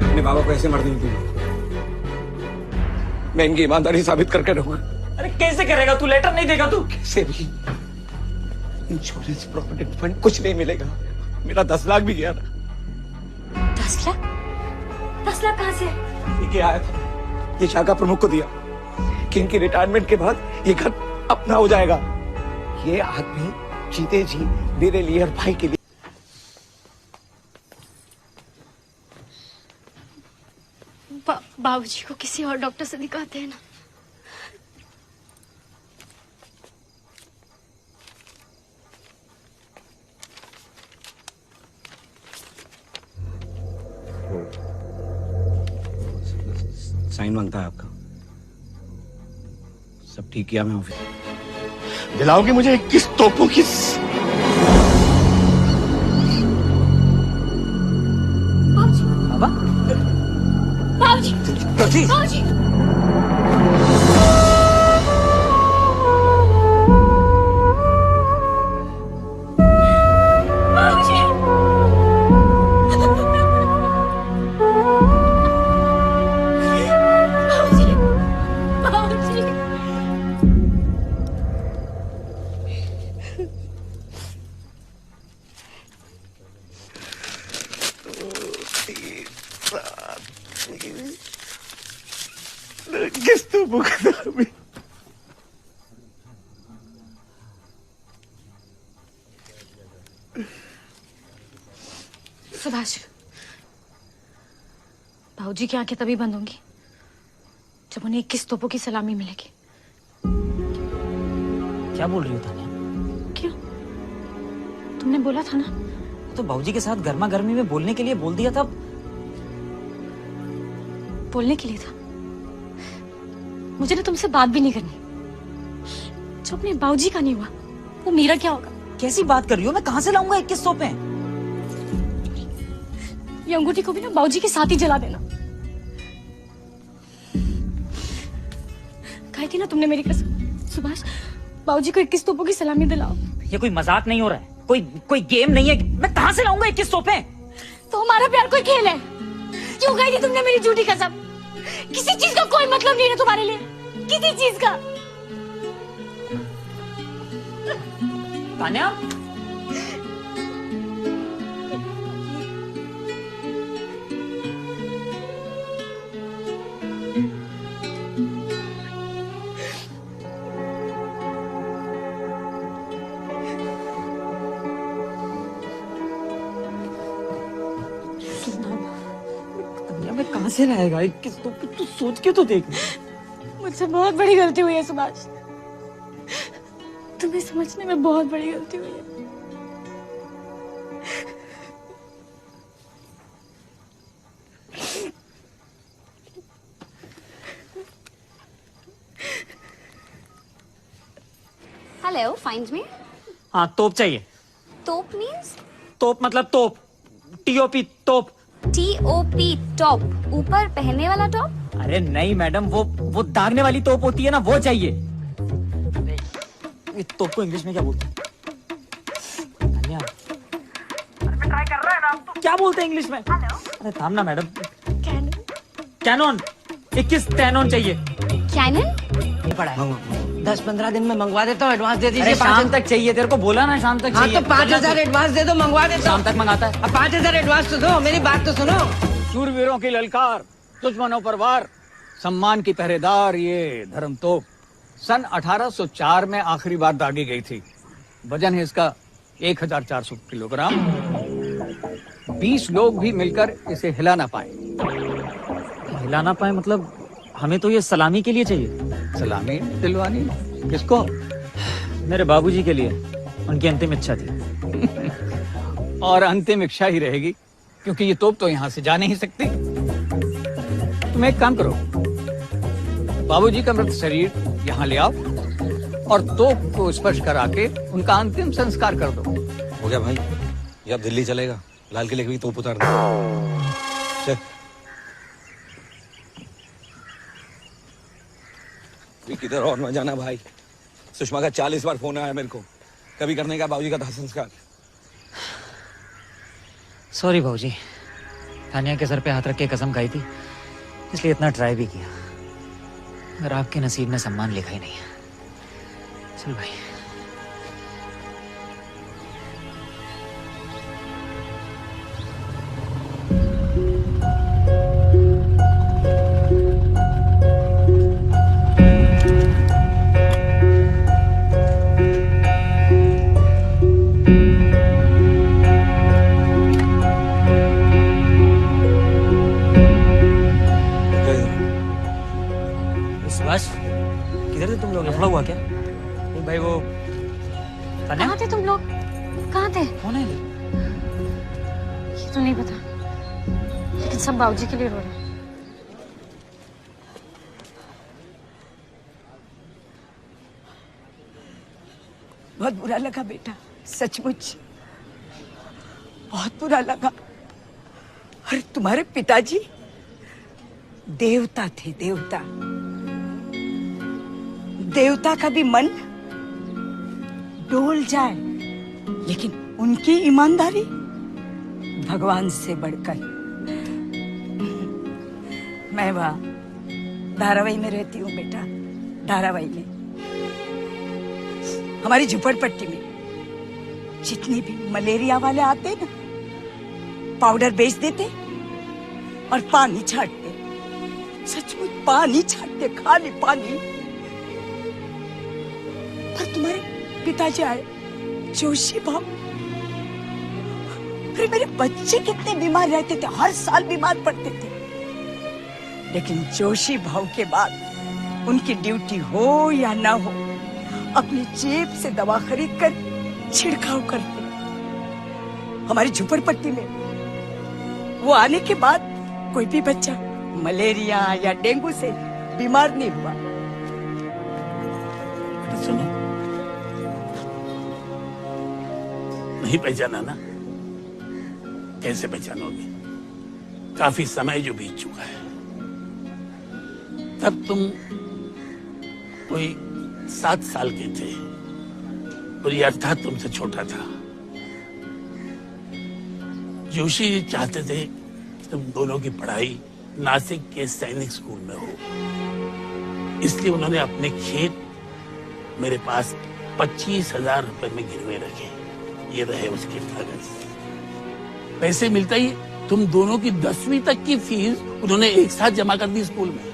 अपने बाबा को ऐसे मरने नहीं दूंगा। मैं इनकी ईमानदारी साबित करके रहूंगा। अरे कैसे करेगा तू? लेटर नहीं देगा तू? कैसे भी। इंश्योरेंस प्रोविडेंट फंड कुछ नहीं मिलेगा। मेरा 10 लाख भी गया ना। 10 लाख? 10 लाख कहाँ से? ये आया था, ये शाखा प्रमुख को दिया कि इनकी रिटायरमेंट के बाद ये घर अपना हो जाएगा। ये आदमी जीते जी मेरे लिए और भाई के लिए। बाबूजी को किसी और डॉक्टर से दिखाते हैं ना। साइन मांगता है आपका। सब ठीक किया मैं ऑफिस। दिलाओगे मुझे 21 तोपों की? बाबा, बाबूजी, बाबूजी, बाबूजी। किस तो बुक सुभाष, बाबूजी की आंखें तभी बंद होंगी जब उन्हें 21 तोपों की सलामी मिलेगी। क्या बोल रही हो तानिया? क्यों? तुमने बोला था ना। तो बाबूजी के साथ गर्मा गर्मी में बोलने के लिए बोल दिया था। बोलने के लिए था? मुझे ना तुमसे बात भी नहीं करनी। जो अपने बाबूजी का नहीं हुआ वो मेरा क्या होगा? कैसी बात कर रही हो? मैं कहां से लाऊंगा 21 तोपें? ये अंगूठी को भी ना बाबूजी के साथ ही जला देना। कही थी ना तुमने मेरी कसम। सुभाष, बाबूजी को 21 तोपों की सलामी दिलाओ। ये कोई मजाक नहीं हो रहा है, कोई गेम नहीं है। मैं कहां से लाऊंगा 21 तोपें? तो हमारा प्यार कोई खेल है? क्यों कही थी तुमने मेरी झूठी कसम? किसी चीज का कोई मतलब नहीं है तुम्हारे लिए, किसी चीज का। तान्या, कहाँ से लाएगा 21 तोप? तू सोच के तो देख। मुझसे बहुत बड़ी गलती हुई है सुभाष, तुम्हें समझने में बहुत बड़ी गलती हुई है। Hello, find me. हाँ तोप चाहिए। तोप मींस? तोप मतलब तोप, TOP तोप। TOP टॉप, ऊपर पहनने वाला टॉप? अरे नहीं मैडम, वो दागने वाली तोप होती है ना, वो चाहिए। ये तोप को इंग्लिश में क्या बोलते हैं? धन्या, ट्राई कर रहा है ना तो। क्या बोलते हैं इंग्लिश में? अरे थाम ना मैडम। कैनन 21 कैनन चाहिए। कैनन? पड़ा है 10-15 दिन में मंगवा देता हूँ, एडवांस दे दीजिए। अरे शाम तक चाहिए, तेरे को बोला ना शाम तक चाहिए। हाँ तो 5,000 एडवांस दे दो, मंगवा देता शाम तक मंगाता है। अब 5,000 एडवांस तो दो, मेरी बात तो सुनो। शूरवीरों की ललकार, दुश्मनों पर वार, सम्मान की पहरेदार ये धर्म तोप सन 1804 में आखिरी बार दागी गई थी। वजन है इसका 1400 किलोग्राम। 20 लोग भी मिलकर इसे हिला ना पाए। हिला ना पाए मतलब? हमें तो ये सलामी के लिए चाहिए। सलामी दिलवानी किसको? मेरे बाबूजी के लिए, उनकी अंतिम इच्छा थी। और अंतिम इच्छा ही रहेगी, क्योंकि ये तोप तो यहाँ से जा नहीं सकती। तुम एक काम करो, बाबूजी का मृत शरीर यहाँ ले आओ और तोप को स्पर्श करा के उनका अंतिम संस्कार कर दो। हो गया भाई, ये अब दिल्ली चलेगा, लाल किले की भी तोप उतार दो। चल किधर और न जाना भाई, सुषमा का 40 बार फोन आया मेरे को, कभी करने का बाबूजी का दाह संस्कार। सॉरी बाबूजी, तानिया के सर पे हाथ रख के कसम खाई थी, इसलिए इतना ट्राई भी किया, मगर आपके नसीब में सम्मान लिखा ही नहीं है। चल भाई। किधर थे तुम लोग? लफड़ा हुआ क्या? नहीं भाई, वो कहाँ थे तुम लोग? कहाँ थे? कौन है? ये तो नहीं पता, लेकिन सब बाबूजी के लिए रो रहे हैं। बहुत बुरा लगा बेटा, सचमुच बहुत बुरा लगा। और तुम्हारे पिताजी देवता थे, देवता। देवता का भी मन डोल जाए, लेकिन उनकी ईमानदारी भगवान से बढ़कर। मैं वहां धारावाई में रहती हूँ बेटा, धारावाई में। हमारी झुपड़पट्टी में जितने भी मलेरिया वाले आते ना, पाउडर बेच देते और पानी छाटते, सचमुच पानी छाटते, खाली पानी। पर तुम्हारे पिताजी आए, जोशी भाव। अरे मेरे बच्चे कितने बीमार रहते थे, हर साल बीमार पड़ते थे, लेकिन जोशी भाव के बाद उनकी ड्यूटी हो या ना हो, अपनी जेब से दवा खरीद कर छिड़काव करते। हमारी झुपड़पट्टी में वो आने के बाद कोई भी बच्चा मलेरिया या डेंगू से बीमार नहीं हुआ। सुनो, नहीं पहचाना ना? कैसे पहचानोगे? काफी समय जो बीत चुका है। तब तुम कोई 7 साल के थे और ये अर्थात तुमसे छोटा था। जोशी चाहते थे तुम दोनों की पढ़ाई नासिक के सैनिक स्कूल में हो, इसलिए उन्होंने अपने खेत मेरे पास 25,000 रुपए में गिरवे रखे। ये रहे उसके कागज। पैसे मिलता ही तुम दोनों की 10वीं तक की फीस उन्होंने एक साथ जमा कर दी स्कूल में।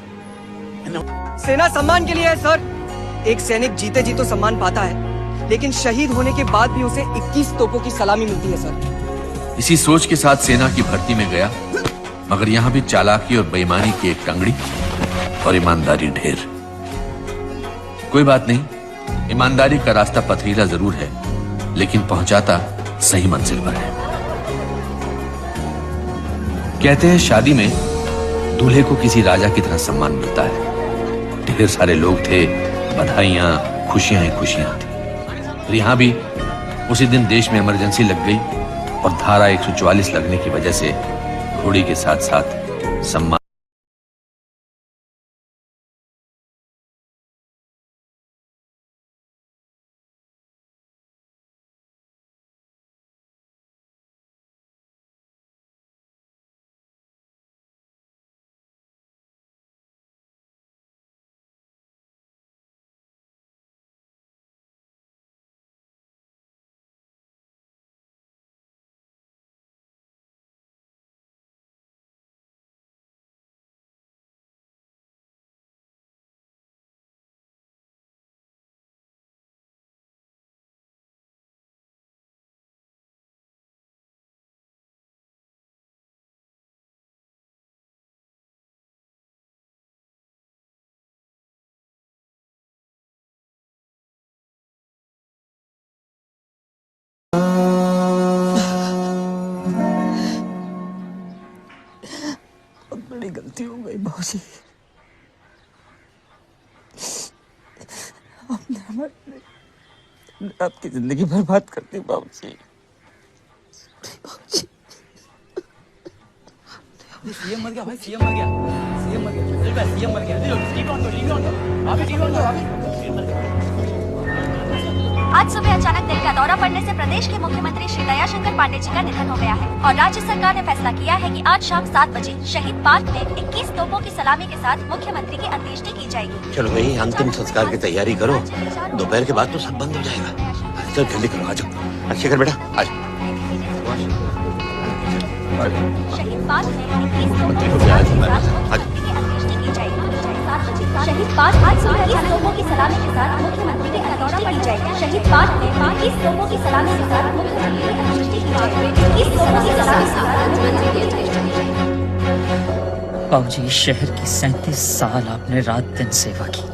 सेना सम्मान के लिए है सर। एक सैनिक जीते जी तो सम्मान पाता है, लेकिन शहीद होने के बाद भी उसे 21 तोपों की सलामी मिलती है सर। इसी सोच के साथ सेना की भर्ती में गया मगर यहां भी चालाकी और बेईमानी की एक टंगड़ी और ईमानदारी ढेर। कोई बात नहीं, ईमानदारी का रास्ता पथरीला जरूर है, लेकिन पहुंचाता सही मंजिल पर है। कहते हैं शादी में दूल्हे को किसी राजा की तरह सम्मान मिलता है। ढेर सारे लोग थे, बधाइयां, खुशियां ही खुशियां थी। और यहां भी उसी दिन देश में इमरजेंसी लग गई और धारा 144 लगने की वजह से घोड़ी के साथ साथ सम्मान बड़ी गलती हो गई बाबूजी। आपने आपकी जिंदगी बर्बाद कर दी बाबूजी। सीएम मर गया भाई, सीएम मर गया, सीएम मर गया, सीएम मर गया। टीवी ऑन करो, टीवी ऑन करो, अभी टीवी ऑन करो, अभी। आज सुबह अचानक दिल का दौरा पड़ने से प्रदेश के मुख्यमंत्री श्री दयाशंकर पांडे जी का निधन हो गया है और राज्य सरकार ने फैसला किया है कि आज शाम 7 बजे शहीद पार्क में 21 तोपों की सलामी के साथ मुख्यमंत्री की अंत्येष्टि की जाएगी। चलो भाई, अंतिम संस्कार की तैयारी करो, दोपहर के बाद तो सब बंद हो जाएगा। चल जल्दी करो, आ जाओ। अच्छे कर बेटा, आ जाओ। शहीद पार्क में 21 तोपों की सलामी के साथ मुख्यमंत्री की अंत्येष्टि की जाएगी। शहीद पार्क आज सुबह 21 तोपों की सलामी के साथ मुख्यमंत्री की अंत्येष्टि की जाएगी। शहीद पार्क में 21 तोपों की सलामी के साथ मुख्यमंत्री की अंत्येष्टि की जाएगी। 21 तोपों की सलामी के साथ मुख्यमंत्री की अंत्येष्टि की जाएगी। बाबूजी, शहर की 37 साल आपने रात दिन सेवा की,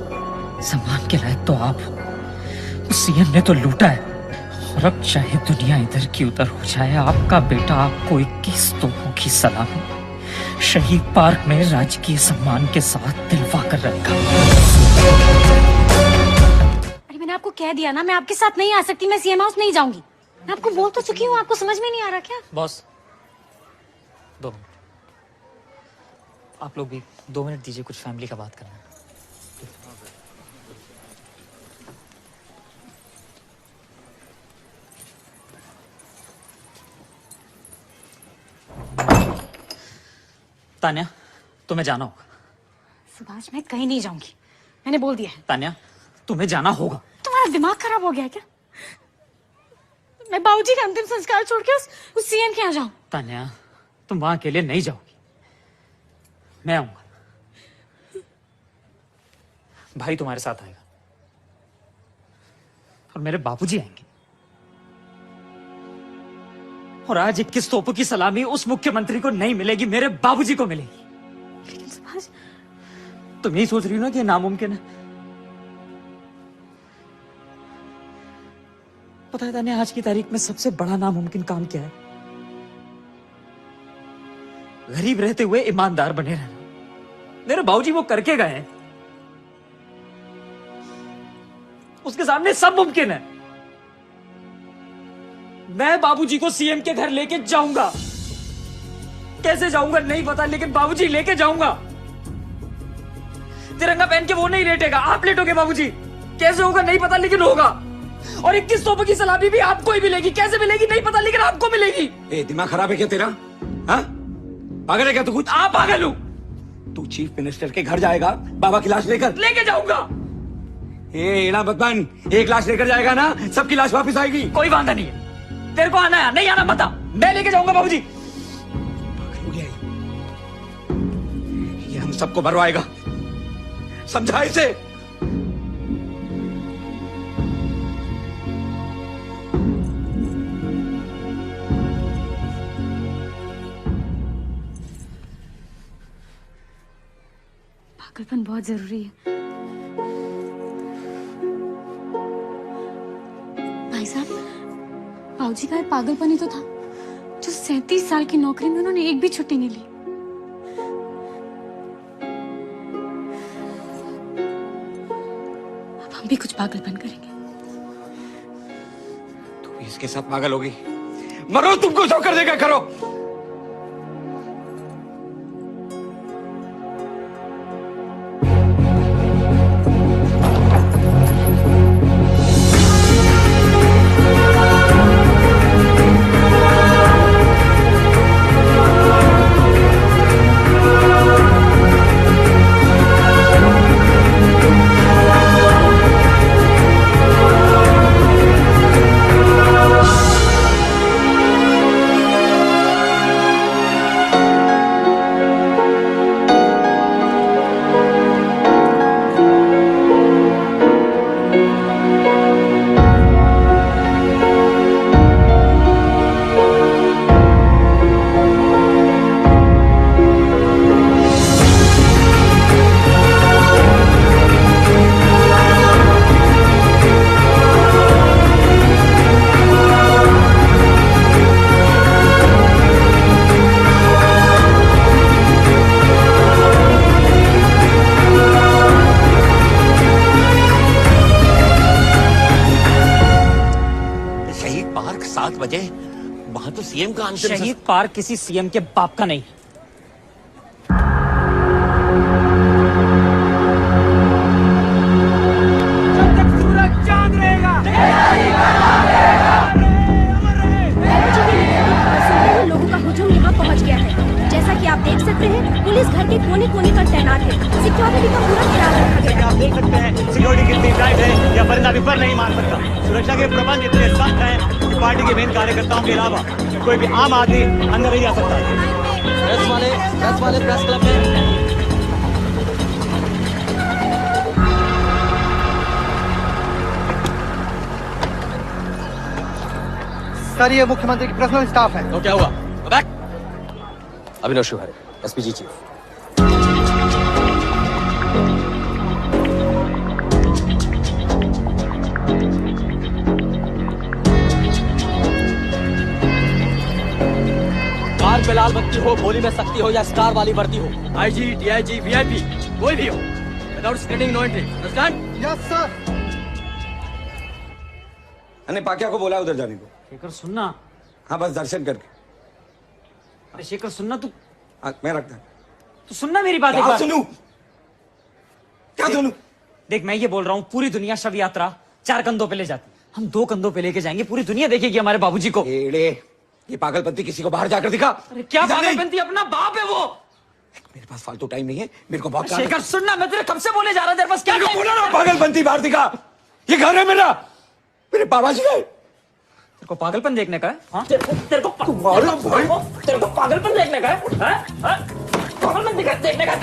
सम्मान के लायक तो आप हो। सीएम ने तो लूटा है और अब चाहे दुनिया इधर की उधर हो जाए, आपका बेटा आपको 21 तोपों की सलामी शहीद पार्क में राजकीय सम्मान के साथ दिलवा कर रहेगा। अरे मैंने आपको कह दिया ना, मैं आपके साथ नहीं आ सकती, मैं सीएम हाउस नहीं जाऊंगी। मैं आपको बोल तो चुकी हूँ, आपको समझ में नहीं आ रहा क्या? बॉस 2 मिनट, आप लोग भी 2 मिनट दीजिए, कुछ फैमिली का बात करना है। तान्या, तुम्हें जाना होगा। सुभाष, मैं कहीं नहीं जाऊंगी, मैंने बोल दिया है। तान्या, तुम्हें जाना होगा। तुम्हारा दिमाग खराब हो गया क्या? मैं बाबूजी का अंतिम संस्कार छोड़ के उस सीएम के यहाँ जाऊं? तान्या, तुम वहां अकेले नहीं जाओगी, मैं आऊंगा। भाई तुम्हारे साथ आएगा और मेरे बाबूजी आएंगे। और आज 21 तोपों की सलामी उस मुख्यमंत्री को नहीं मिलेगी, मेरे बाबूजी को मिलेगी। लेकिन सुभाष, तुम यही सोच रही हो ना कि नामुमकिन है? पता है तान्या, आज की तारीख में सबसे बड़ा नामुमकिन काम क्या है? गरीब रहते हुए ईमानदार बने रहना। मेरे बाबूजी वो करके गए हैं, उसके सामने सब मुमकिन है। मैं बाबूजी को सीएम के घर लेके जाऊंगा। कैसे जाऊंगा नहीं पता, लेकिन बाबूजी लेके जाऊंगा। तिरंगा पहन के वो नहीं लेटेगा, आप लेटोगे बाबूजी। कैसे होगा नहीं पता, लेकिन होगा। और 21 तोपों की सलामी भी आपको ही मिलेगी। कैसे मिलेगी नहीं पता, लेकिन आपको मिलेगी। दिमाग खराब है क्या तेरा? हाँ, पागल है क्या तू? कुछ आप पागल हो। तू चीफ मिनिस्टर के घर जाएगा बाबा की लाश लेकर? लेके जाऊंगा। एड़ा मत बन, एक लाश लेकर जाएगा ना, सबकी लाश वापस आएगी। कोई वादा नहीं है, तेरे को आना है नहीं आना बता, मैं लेके जाऊंगा बाबूजी। ये हम सबको भरवाएगा, समझा इसे? पागलपन बहुत जरूरी है। भाई साहब, बाबूजी का पागलपन ही तो था जो 37 साल की नौकरी में उन्होंने एक भी छुट्टी नहीं ली। अब हम भी कुछ पागलपन करेंगे। तू भी इसके साथ पागल होगी। मरो, तुमको जो कर देगा करो। वहां तो सीएम का अंतिम शहीद पार्क किसी सीएम के बाप का नहीं। जब तक सूरज चांद रहेगा, लोगों का हुजूम यहाँ पहुँच गया है। जैसा कि आप देख सकते हैं, पुलिस घर के कोने कोने पर तैनात है। सिक्योरिटी का पूरा ख्याल रखा गया है। आप देख सकते हैं सिक्योरिटी कितनी टाइट है, या परिंदा भी पर नहीं मार सकता। सुरक्षा के प्रबंध इतने सख्त हैं कि पार्टी के मेन कार्यकर्ताओं के अलावा कोई भी आम आदमी अंदर नहीं आ सकता। प्रेस वाले प्रेस क्लब में सर, ये मुख्यमंत्री की पर्सनल स्टाफ है। तो क्या हुआ? अभिनव शिवहरे, एसपीजी चीफ। कार पे लाल बत्ती हो, गोली में सख्ती हो या स्टार वाली वर्दी हो, आईजी, डीआईजी, वीआईपी कोई भी हो, without screening no entry. Understand? Yes sir. मैंने पाकिया को बोला उधर जाने को। शेखर सुनना। हाँ, बस दर्शन करके। अरे शेखर सुनना, तू मैं रखता। तू सुनना मेरी बात एक क्या बार। सुनूं? क्या सुनूं? देख, मैं ये बोल रहा हूँ, पूरी दुनिया शव यात्रा 4 कंधों पे ले जाती, हम 2 कंधों पे लेके जाएंगे। पूरी दुनिया देखेगी हमारे बाबूजी को। ये पागलपंती किसी को बाहर जाकर दिखा। अरे क्या पागलपंती? अपना बाप है वो। मेरे पास फालतू टाइम नहीं है, मेरे को बहुत शेखर सुनना, मैं तेरे कब से बोले जा रहा तेरे पास क्या बोला ना, पागलपंती बाहर दिखा। ये घर है मेरा, मेरे बाबा जी है। तेरे को पागलपन देखने का है? हाँ? तेरे को पागलपन देखने का है? पागलपन देखने का है?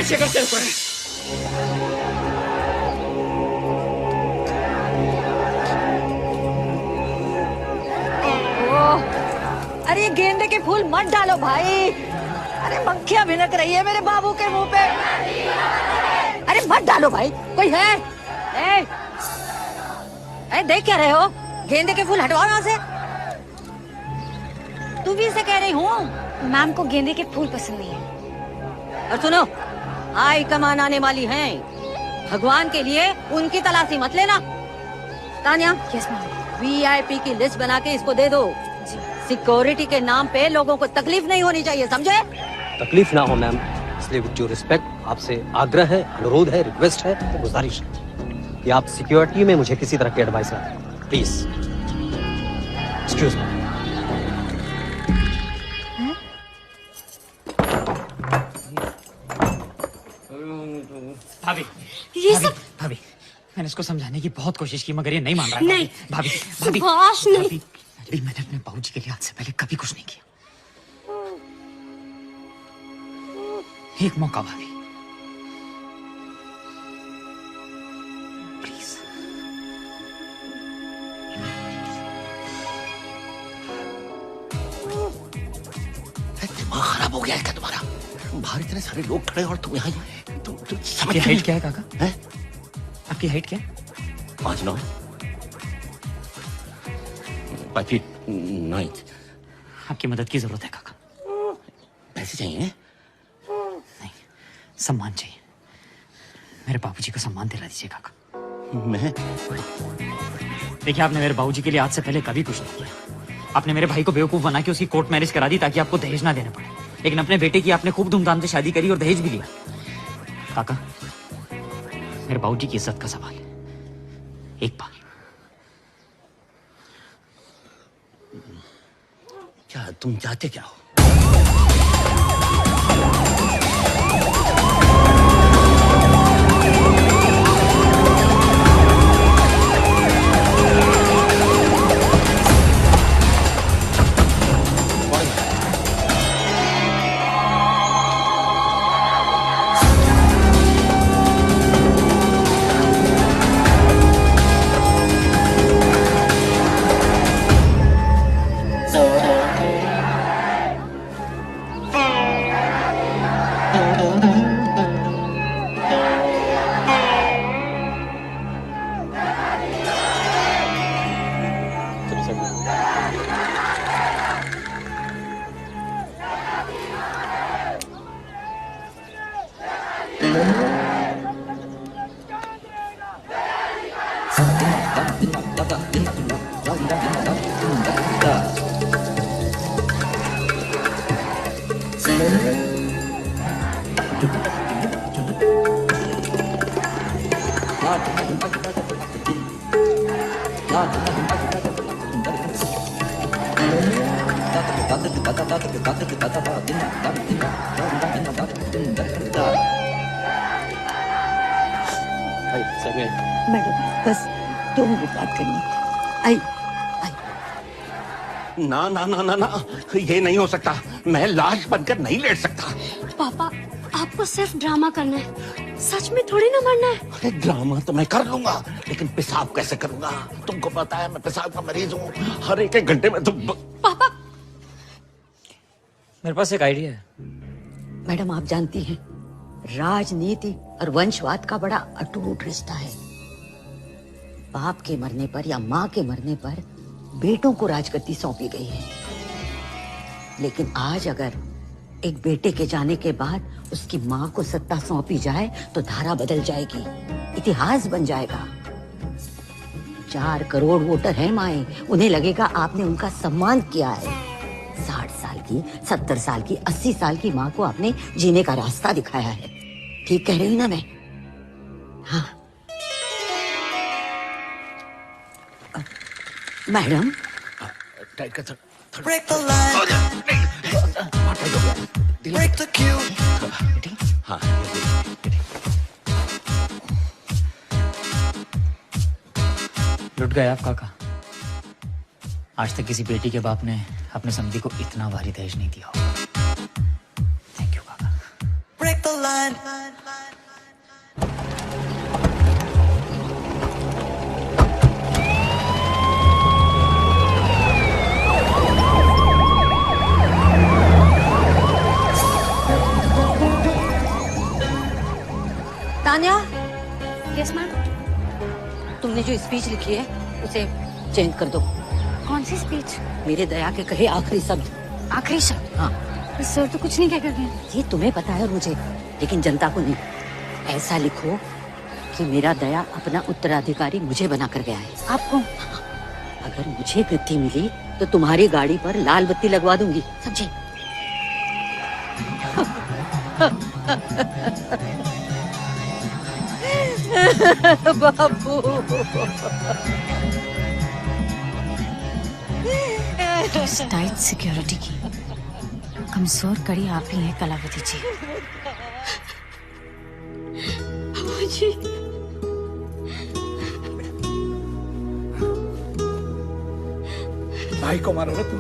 शेखर तेरे को अरे गेंदे के फूल मत डालो भाई। अरे मक्खियां भिनक रही है मेरे बाबू के मुंह पे। अरे मत डालो भाई। कोई है? देख क्या रहे हो? गेंदे के फूल हटवाओ यहाँ से। तू भी इसे कह रही हूँ? मैम को गेंदे के फूल पसंद नहीं है। और सुनो, हाई कमान आने वाली हैं, भगवान के लिए उनकी तलाशी मत लेना। Tania, yes ma'am. वीआईपी की लिस्ट बना के इसको दे दो। सिक्योरिटी के नाम पे लोगों को तकलीफ नहीं होनी चाहिए, समझे? तकलीफ ना हो मैम, इसलिए विद ड्यू रिस्पेक्ट आपसे आग्रह है, अनुरोध है, रिक्वेस्ट है, गुजारिश है कि आप सिक्योरिटी में मुझे किसी तरह की एडवाइस ना दें, प्लीज। Excuse me. भाभी, ये सब भाभी, मैंने इसको समझाने की बहुत कोशिश की मगर ये नहीं मान रहा। नहीं। भाभी, सुभाष, नहीं। मैंने अपने बाबूजी के लिए आज से पहले कभी कुछ नहीं किया। एक मौका भाभी, गया है क्या तुम्हारा? बाहर इतने सारे लोग खड़े और तुम यहाँ तुम समझ आपकी हाइट क्या है काका? है? आपकी हाइट क्या है? 5'9" 5 feet 9। आपकी मदद की जरूरत है काका। पैसे चाहिए? नहीं, सम्मान चाहिए। मेरे बाबूजी को सम्मान दिला दीजिए काका। मैं? देखिए, आपने मेरे बाबूजी के लिए आज से पहले कभी कुछ नहीं किया। आपने मेरे भाई को बेवकूफ बना के उसकी कोर्ट मैरिज करा दी ताकि आपको दहेज ना देना पड़े, लेकिन अपने बेटे की आपने खूब धूमधाम से शादी करी और दहेज भी लिया। काका, मेरे बाबूजी की इज्जत का सवाल है, एक बार। क्या तुम चाहते क्या हो? मैडम, बस 2 मिनट बात करनी। आई ना ना ना ना ना, ये नहीं हो सकता। मैं लाश बनकर नहीं लेट सकता। पापा, आपको सिर्फ ड्रामा करना है, सच में थोड़ी ना मरना है। अरे ड्रामा तो मैं कर लूंगा, लेकिन पेशाब कैसे करूंगा? तुमको पता है मैं पेशाब का मरीज हूँ। हर एक घंटे में तुम। पापा, मेरे पास एक आइडिया है। मैडम, आप जानती हैं, राजनीति और वंशवाद का बड़ा अटूट रिश्ता है। बाप के मरने पर या माँ के मरने पर बेटों को राजगद्दी सौंपी गई है, लेकिन आज अगर एक बेटे के जाने के बाद उसकी माँ को सत्ता सौंपी जाए तो धारा बदल जाएगी, इतिहास बन जाएगा। 4 करोड़ वोटर हैं माए, उन्हें लगेगा आपने उनका सम्मान किया है। 60 साल की, 70 साल की, 80 साल की माँ को आपने जीने का रास्ता दिखाया है। ठीक कह रही हूँ ना मैं? हाँ मैडम, टाइट कर। Break the line. Break the queue. हाँ, लुट गए आप काका। आज तक किसी बेटी के बाप ने अपने समधी को इतना भारी दहेज नहीं दिया होगा। थैंक यू काका। Break the line. Tanya, yes ma'am. तुमने जो स्पीच लिखी है उसे चेंज कर दो। कौन सी स्पीच? मेरे दया के कहे आखिरी शब्द। आखिरी शब्द? हाँ। सर तो कुछ नहीं कह कर गए। ये तुम्हें पता है और मुझे, लेकिन जनता को नहीं। ऐसा लिखो कि मेरा दया अपना उत्तराधिकारी मुझे बना कर गया है। आपको? अगर मुझे वृद्धि मिली तो तुम्हारी गाड़ी पर लाल बत्ती लगवा दूंगी, समझे? बाबू, टाइट सिक्योरिटी की कमजोर कड़ी आप ही हैं कलावती जी। जी, भाई को मारो ना तू।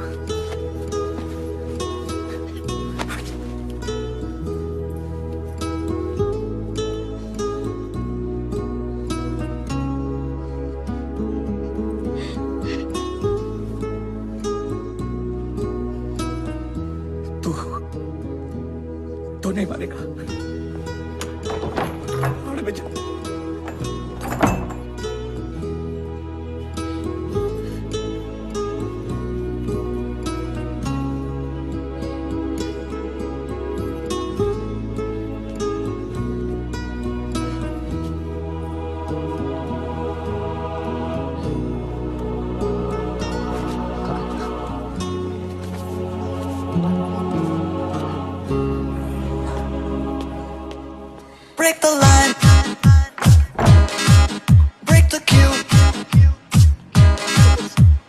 break the line, break the queue.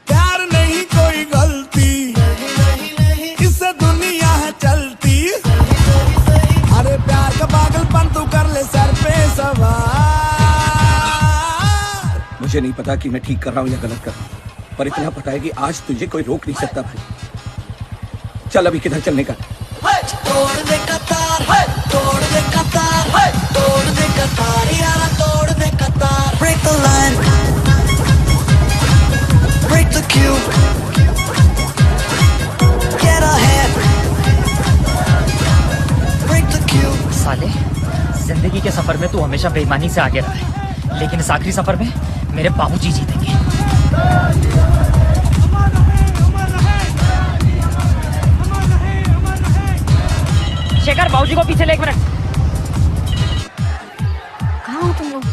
प्यार नहीं कोई गलती, इससे दुनिया है चलती। अरे प्यार का पागलपन तू कर ले सर पे सवार। मुझे नहीं पता कि मैं ठीक कर रहा हूँ या गलत कर रहा हूँ, पर इतना पता है कि आज तुझे कोई रोक नहीं सकता भाई। चल अभी किधर चलने का? तोड़ दे कतार, तोड़ दे कतार, तोड़ दे कतार यारा, तोड़ दे कतार। Break the line, break the queue, get ahead, break the queue. साले, जिंदगी के सफर में तू हमेशा बेईमानी से आगे रहा है, लेकिन इस आखिरी सफर में मेरे बाबूजी जीतेंगे। शेखर, बाबूजी को पीछे ले, 1 मिनट। कहाँ हो तुम लोग?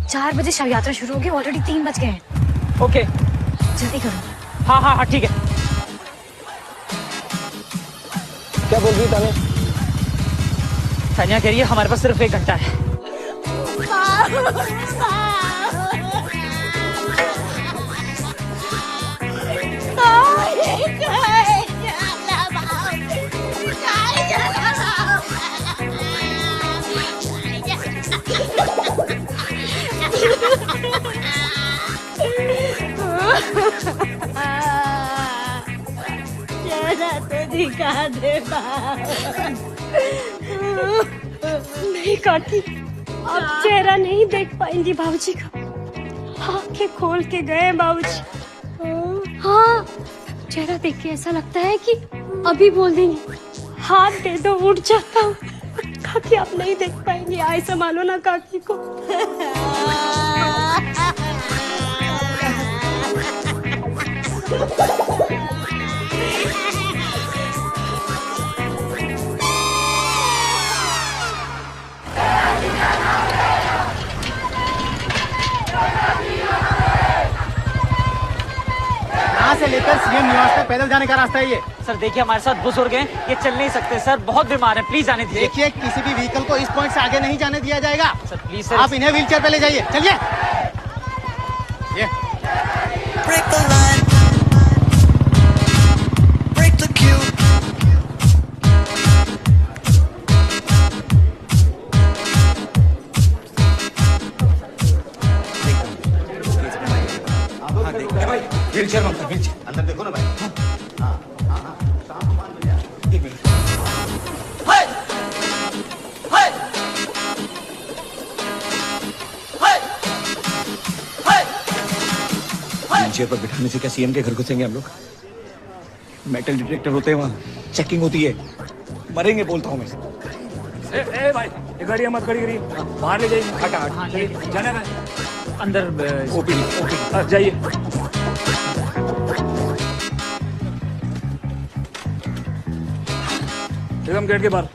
4 बजे शव यात्रा शुरू होगी, ऑलरेडी 3 बज गए हैं। ओके, जल्दी करो। हाँ हाँ हाँ ठीक है। क्या बोल रही ताने? तानिया कह रही है हमारे पास सिर्फ 1 घंटा है। चेहरा तो दिखा दे नहीं काकी, अब चेहरा नहीं देख पाएंगी बाबूजी का। आंखें खोल के गए बाबूजी। हाँ, चेहरा देख के ऐसा लगता है कि अभी बोल देंगे हाथ दे दो, उठ जाता हूँ। काकी आप नहीं देख पाएंगी, आए संभालो ना काकी को। यहाँ से लेकर सीएम निवास तक पैदल जाने का रास्ता है ये। सर देखिए, हमारे साथ बुजुर्ग हैं, ये चल नहीं सकते सर, बहुत बीमार हैं, प्लीज जाने दीजिए। देखिए, किसी भी व्हीकल को इस पॉइंट से आगे नहीं जाने दिया जाएगा। सर प्लीज सर, आप इन्हें व्हीलचेयर पे ले जाइए, चलिए। ये Break the line, break the queue. Wheelchair में व्हीलचेयर अंदर देखो ना भाई। एक मिनट। व्हीलचेयर पर बिठाने से क्या सीएम के घर घुसेंगे हम लोग? मेटल डिटेक्टर होते हैं वहाँ, चेकिंग होती है, मरेंगे बोलता हूँ मैं। ए भाई, ये गाड़ी मत खड़ी करिए, बाहर ले जाइए। हटा चलिए, जाने का अंदर ओपीडी जाइए। एकदम गेट के बाहर।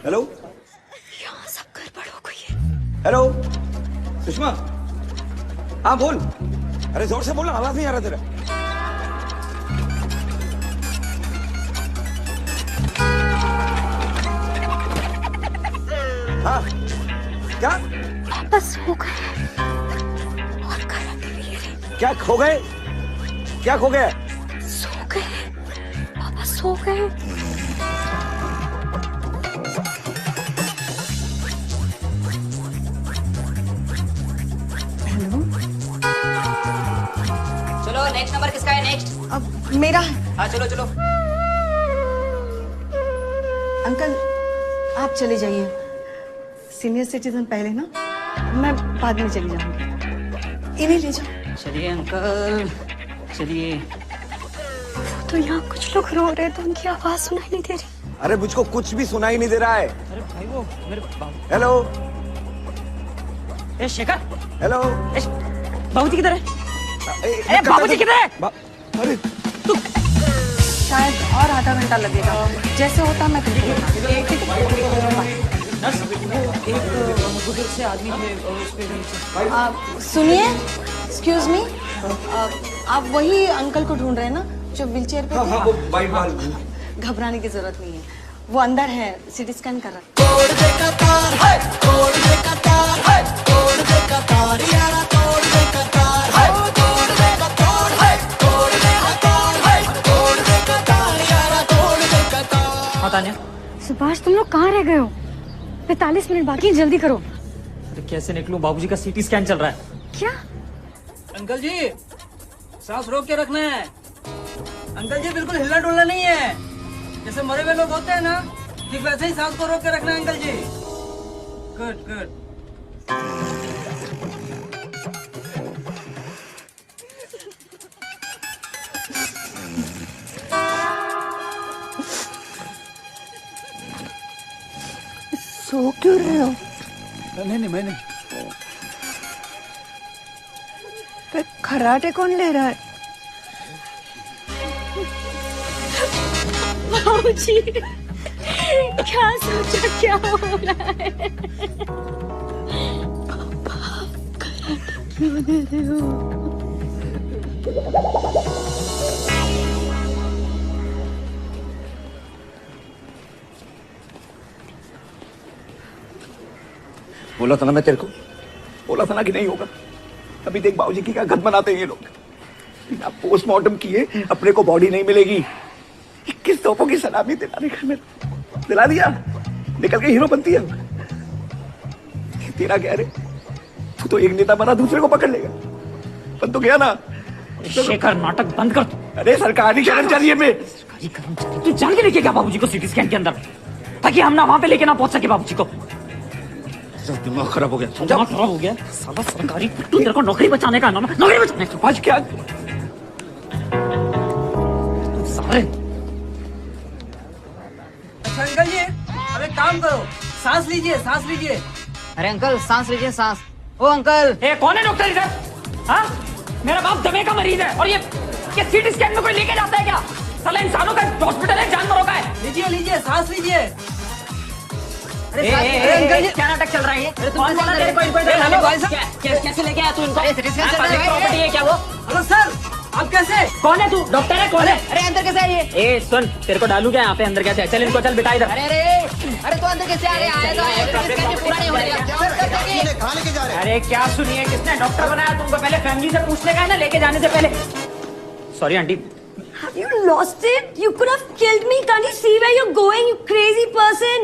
हेलो, यहाँ सब गड़बड़ हो गई है। हेलो सुषमा, हाँ बोल। अरे जोर से बोलना, आवाज नहीं आ रहा तेरा। हाँ क्या? बस हो गए और कराटे भी ले रहे। क्या खो गए? क्या खो गया? सो गए पापा, सो गए। चलो नेक्स्ट नंबर किसका है? नेक्स्ट अब मेरा। हाँ चलो चलो। अंकल आप चले जाइए, सीनियर सिटीजन पहले ना, मैं बाद में चली जाऊंगी। इन्हें ले जाओ। चलिए अंकल, चलिए। तो यहाँ कुछ लोग रो रहे तो उनकी आवाज सुनाई नहीं दे रही। अरे मुझको कुछ भी सुनाई नहीं दे रहा है। अरे भाई वो मेरे हेलो, ए शेखर, हेलो, बाबूजी किधर है? ए, बाबूजी किधर है? अरे शायद और आधा घंटा लगेगा, जैसे होता मैं तुझे बुजुर्ग से आदमी थे। सुनिए, एक्सक्यूज मी, आप वही अंकल को ढूंढ रहे हैं ना जो व्हीलचेयर पे थे? हाँ, वो वाइट बाल। घबराने की जरूरत नहीं है, वो अंदर है, सीटी स्कैन कर रहा है। तोड़ दे कतार है, तोड़ दे कतार है, तोड़ दे कतार यारा तोड़ दे कतार है, तोड़ दे कतार है, तोड़ दे कतार है, तोड़ दे कतार यारा तोड़ दे कतार। हाँ तान्या, सुभाष तुम लोग कहाँ रह गए हो? 45 मिनट बाकी, जल्दी करो। अरे कैसे निकलूं, बाबूजी का सीटी स्कैन चल रहा है। क्या? अंकल जी सांस रोक के रखना है। अंकल जी बिल्कुल हिलना डुलना नहीं है, जैसे मरे हुए लोग होते हैं ना, ठीक वैसे ही सांस को रोक के रखना है uncle ji. Good good. So क्यों रहे हो? नहीं मैंने फिर खर्राटे कौन ले रहा है? बाबूजी क्या सोचा, क्या हो रहा है? क्यों दे रहे हो? बोला था ना मैं तेरे को, बोला था ना कि नहीं होगा। अभी देख बाबूजी की क्या गद बनाते हैं ये लोग। बिना पोस्टमार्टम किए अपने को बॉडी नहीं मिलेगी। 21 तोपों की सलामी दिलाने का मैं दिला दिया, निकल के हीरो बनती है। तेरा क्या रे, तू तो एक नेता बना दूसरे को पकड़ लेगा। बन तो गया ना। शेखर नाटक बंद कर। अरे सरकारी कर्मचारी में तू जान के लेके गया बाबूजी को सीटी स्कैन के अंदर, ताकि हम ना वहां पे लेके ना पहुंच सके बाबूजी को। दिमाग खराब हो गया। दिमाग खराब हो गया साला सरकारी पिट्टू, तेरे को नौकरी बचाने का नाम है, नौकरी बचाने का। आज क्या सारे। अच्छा अंकल जी अब एक काम करो, सांस लीजिए सांस लीजिए। अरे अंकल सांस लीजिए सांस। ओ अंकल, ए कौन है डॉक्टर इधर? हाँ, मेरा बाप दमे का मरीज है, और ये सीटी स्कैन में कोई लेके जाता है क्या? साला इंसानों का हॉस्पिटल है, जानवरों का है। लीजिए लीजिए सांस लीजिए। अरे अंकल जी क्या नाटक चल रहा है ये? कौन बोला तेरे को इनको? कैसे लेके आया तू इनको? प्रॉपर्टी है क्या वो? हेलो सर, आप कैसे? कौन है तू? डॉक्टर है? कौन है? अरे अंदर कैसे आइए? ए सुन, तेरे को डालू क्या यहाँ पे? अंदर कैसे? चल इनको, चल बिठा इधर। अरे तो अंदर कैसे आ रहे? पूरा नहीं हो रहा। अरे क्या सुनिए, किसने डॉक्टर बनाया तुमको? पहले फैमिली से पूछने का है ना, लेके जाने से पहले। Sorry aunty. Have you lost it? You could have killed me. Can't you see where you're going, you crazy person?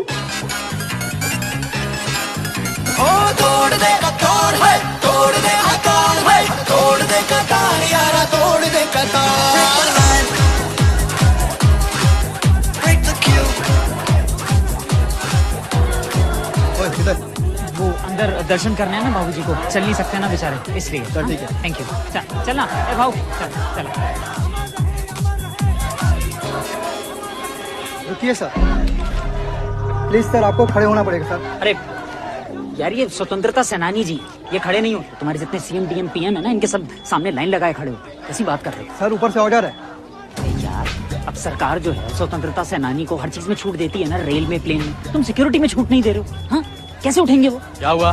ओ तोड़ दे कतार है, तोड़ दे कतार है, तोड़ दे कतार यारा तोड़ दे कतार। Break the queue. वो अंदर दर्शन करने हैं ना बाबूजी को, चल नहीं सकते ना बेचारे, इसलिए। चल ठीक है, थैंक यू। चल ना ए भाऊ, चल। रुकिए सर, प्लीज सर, आपको खड़े होना पड़ेगा सर। अरे यार ये स्वतंत्रता सेनानी जी, ये खड़े नहीं हो। तुम्हारे जितने सीएम डीएम पीएम है ना, इनके सब सामने लाइन लगाए खड़े हो। कैसी बात कर रहे हो सर? ऊपर से ऑर्डर है। अरे यार अब सरकार जो है स्वतंत्रता सेनानी को हर चीज में छूट देती है ना, रेल में, प्लेन में। तुम सिक्योरिटी में छूट नहीं दे रहे हो। हाँ, कैसे उठेंगे वो? क्या हुआ?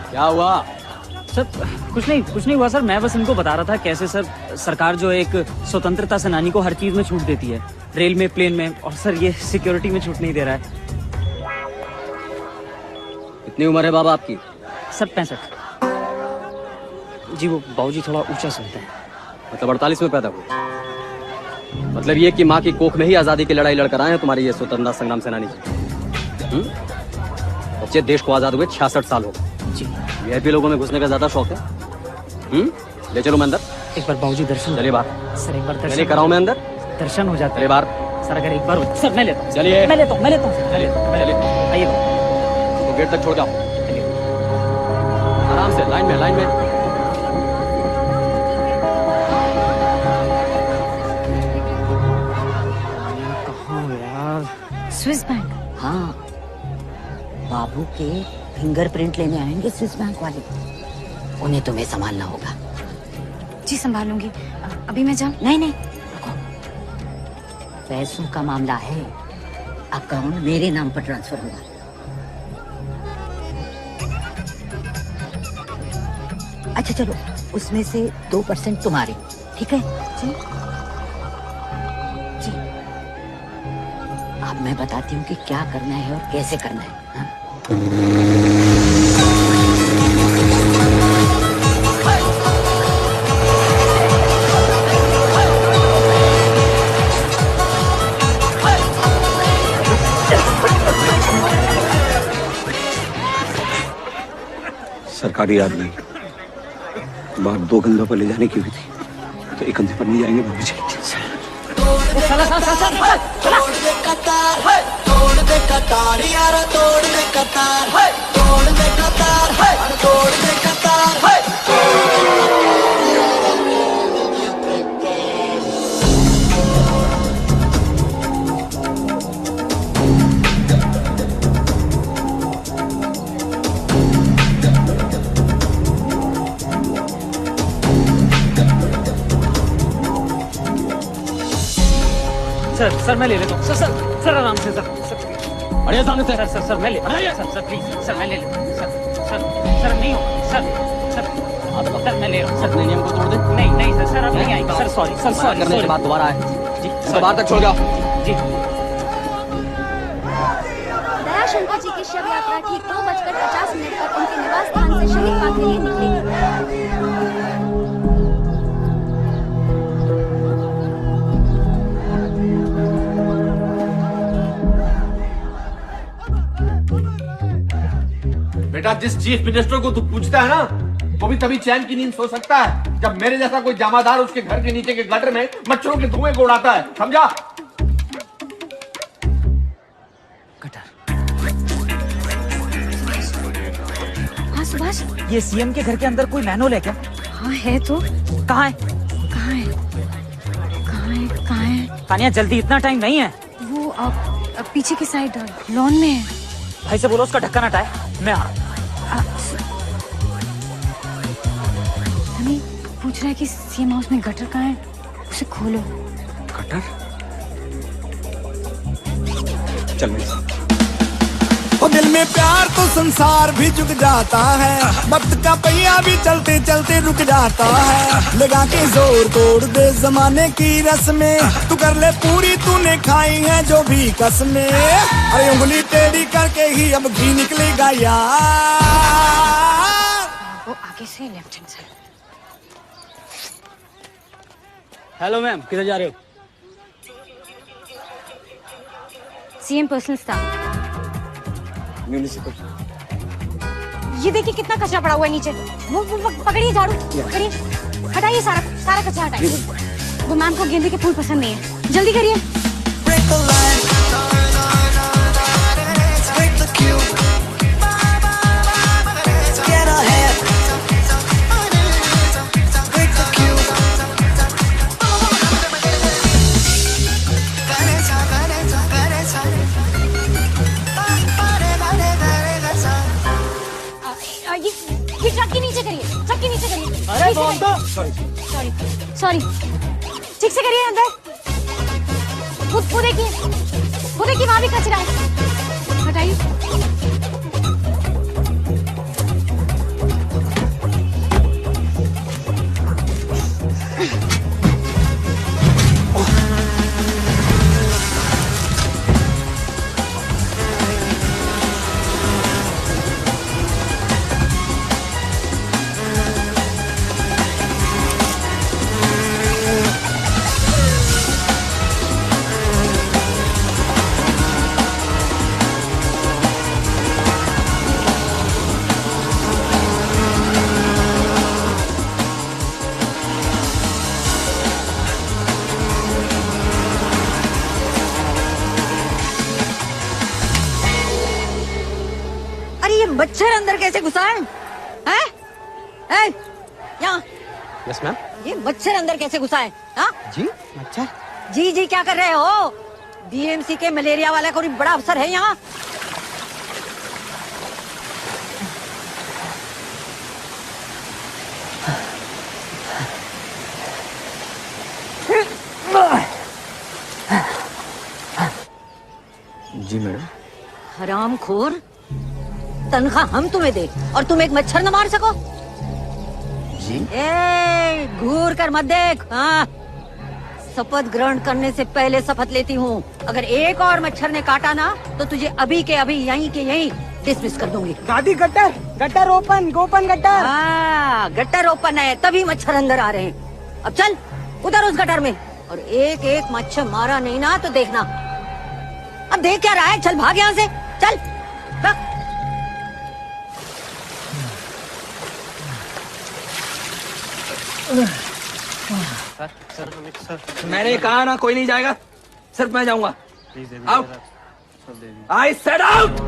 क्या हुआ? सर कुछ नहीं हुआ सर। मैं बस इनको बता रहा था कैसे सर सरकार जो है एक स्वतंत्रता सेनानी को हर चीज में छूट देती है, रेल में, प्लेन में, और सर ये सिक्योरिटी में छूट नहीं दे रहा है। कितनी उम्र है बाबा आपकी? सर 65। जी वो बाबूजी थोड़ा ऊंचा सुनते हैं। मतलब 48 में पैदा हुए? मतलब ये कि माँ की कोख में ही आजादी की लड़ाई लड़कर आए हैं तुम्हारे ये स्वतंत्रता संग्राम सेनानी जी। बच्चे देश को आजाद हुए 66 साल हो गए। वीआईपी लोगों में घुसने का ज्यादा शौक है। ले चलो मैं अंदर। एक बार बाबूजी दर्शन। चलिए बाहर। सर एक बार दर्शन। नहीं कराऊं मैं अंदर? दर्शन हो जाता है बाहर। सर अगर एक बार सर मैं लेता हूँ। चलिए मैं लेता हूँ। चलिए आइए तो गेट तक छोड़ जाओ। आराम से लाइन में कहाँ यार? Swiss bank. हाँ, बाबू के फिंगरप्रिंट लेने आएंगे स्विस बैंक वाले, उन्हें तुम्हें संभालना होगा। जी संभालूंगी। अभी मैं जाऊं? नहीं रुको, पैसों का मामला है, अकाउंट मेरे नाम पर ट्रांसफर होगा। अच्छा चलो, उसमें से 2% तुम्हारे, ठीक है? जी अब मैं बताती हूँ कि क्या करना है और कैसे करना है। हाँ? सरकारी आदमी बात 2 कंधों पर ले जाने की हुई थी, तो एक कंधे पर नहीं जाएंगे बाबू जी। तोड़ दे कतार, तोड़ दे कतार यारा, तोड़ दे कतार, तोड़ दे कतार, तोड़ दे कतार। सर मैं ले लेता हूँ। सर आराम से सर। अरे सामने से। सर मैं ले। सर प्लीज सर मैं ले लेता हूँ। सर नहीं होगा सर मैं ले रहा हूँ। सर नियम को तोड़ दे। नहीं सर अब नहीं आएगा। सर सॉरी करने के बाद दोबारा आए जी, बाहर तक छोड़ जाओ जी। दयाशंकर जी की शव यात्रा ठीक 2:50 पर उनके निवास स्थान से शहीद पार्क के लिए निकलेगी। बेटा, जिस चीफ मिनिस्टर को तू पूछता है ना, वो भी तभी चैन की नींद सो सकता है जब मेरे जैसा कोई जामादार उसके घर के नीचे के गटर में मच्छरों के धुएं को उड़ाता है, समझा? हाँ सुभाष, ये सीएम के घर के अंदर कोई मैनुअल है क्या? हाँ है तो। कहाँ है? तानिया जल्दी, इतना टाइम नहीं है। वो पीछे की साइड लॉन में है। भाई से बोलो उसका ढक्कन हटाए, मैं आ रहा हूँ। पूछ रहा है कि सीएम हाउस में गटर कहाँ है, उसे खोलो। गटर? चल ओ दिल में प्यार तो संसार भी झुक जाता है, वक्त का पहिया भी चलते चलते रुक जाता है। लगा के जोर तोड़ दे जमाने की रस्में, तू कर ले पूरी तूने खाई है जो भी कसमें। अरे उंगली टेढ़ी करके ही अब घी निकलेगा यार। वो आगे से left hand side. Hello ma'am, किधर जा रहे हो? CM personal staff. म्यूनिसिपल। ये देखिए कितना कचरा पड़ा हुआ है नीचे। वो पकड़िए झाड़ू, करिए, हटाइए सारा कचरा हटाइए। वो मैम को गेंदे के फूल पसंद नहीं है, जल्दी करिए। ये ट्रक के नीचे करिए, ट्रक के नीचे करिए। अरे सॉरी, ठीक से करिए। अंदर वो देखिए वहाँ भी कचरा है, हटाइए। मच्छर अंदर कैसे घुसा है? यहाँ यस मैम। ये मच्छर अंदर कैसे घुसा है? हाँ जी मच्छर? जी क्या कर रहे हो? बीएमसी के मलेरिया वाला कोई बड़ा अफसर है यहाँ? जी मैडम। हरामखोर, तनख्वाह हम तुम्हें दे और तुम एक मच्छर न मार सको? जी? घूर कर मत देख। हाँ शपथ ग्रहण करने से पहले शपथ लेती हूँ, अगर एक और मच्छर ने काटा ना तो तुझे अभी के अभी यहीं के यहीं डिसमिस कर दूंगी। दादी गट्टर गट्टर ओपन गोपन गट्टर। हाँ गट्टर ओपन है तभी मच्छर अंदर आ रहे हैं। अब चल उधर उस गटर में, और एक एक मच्छर मारा नहीं ना तो देखना। अब देख क्या रहा है, चल भाग यहाँ से, चल भाग। मैंने कहा ना कोई नहीं जाएगा, सिर्फ मैं जाऊंगा। आउट। I said out.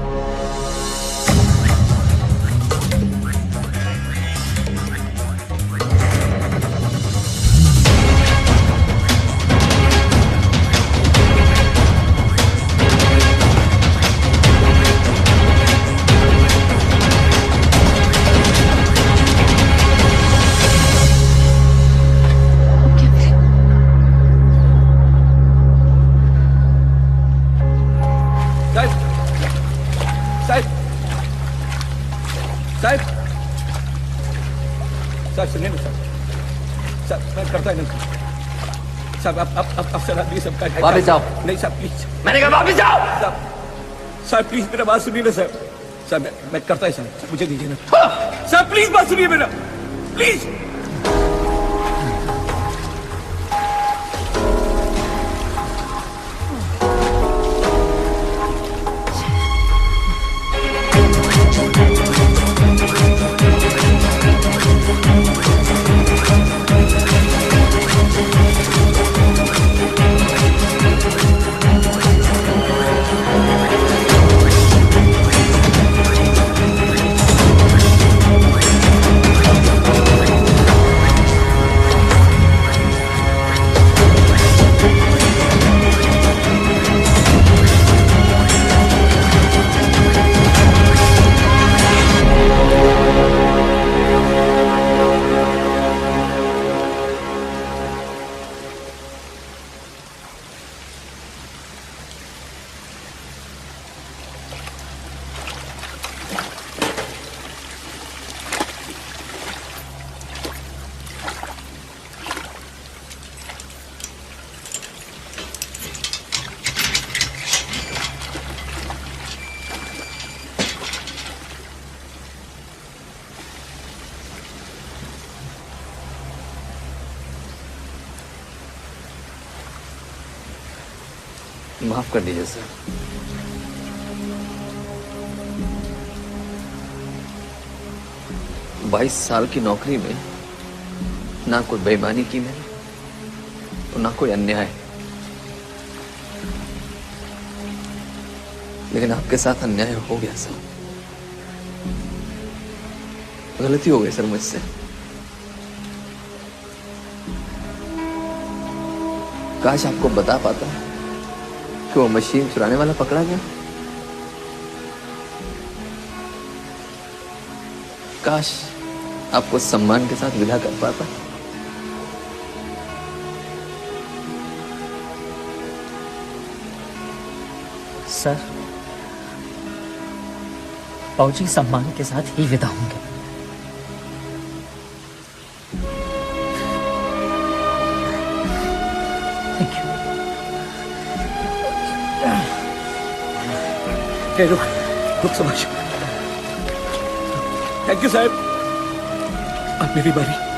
साहब सुनिए ना साहब, मैं करता नहीं साहब। अब अफसर आदमी सबका वापस जाओ। नहीं साहब प्लीज, मैंने कहा वापस जाओ। साहब प्लीज मेरा बात सुनिए ना साहब। साहब मैं करता है साहब, मुझे दीजिए ना साहब, प्लीज बात सुनिए मेरा, प्लीज। माफ कर दीजिए सर। बाईस साल की नौकरी में ना कोई बेईमानी की मैंने और ना कोई अन्याय, लेकिन आपके साथ अन्याय हो गया सर। गलती हो गई सर मुझसे। काश आपको बता पाता कि वो मशीन चुराने वाला पकड़ा गया। काश आपको सम्मान के साथ विदा कर पाता। सर फौजी सम्मान के साथ ही विदा होंगे। रुक समझ। थैंक यू साहब, अब मेरी बारी।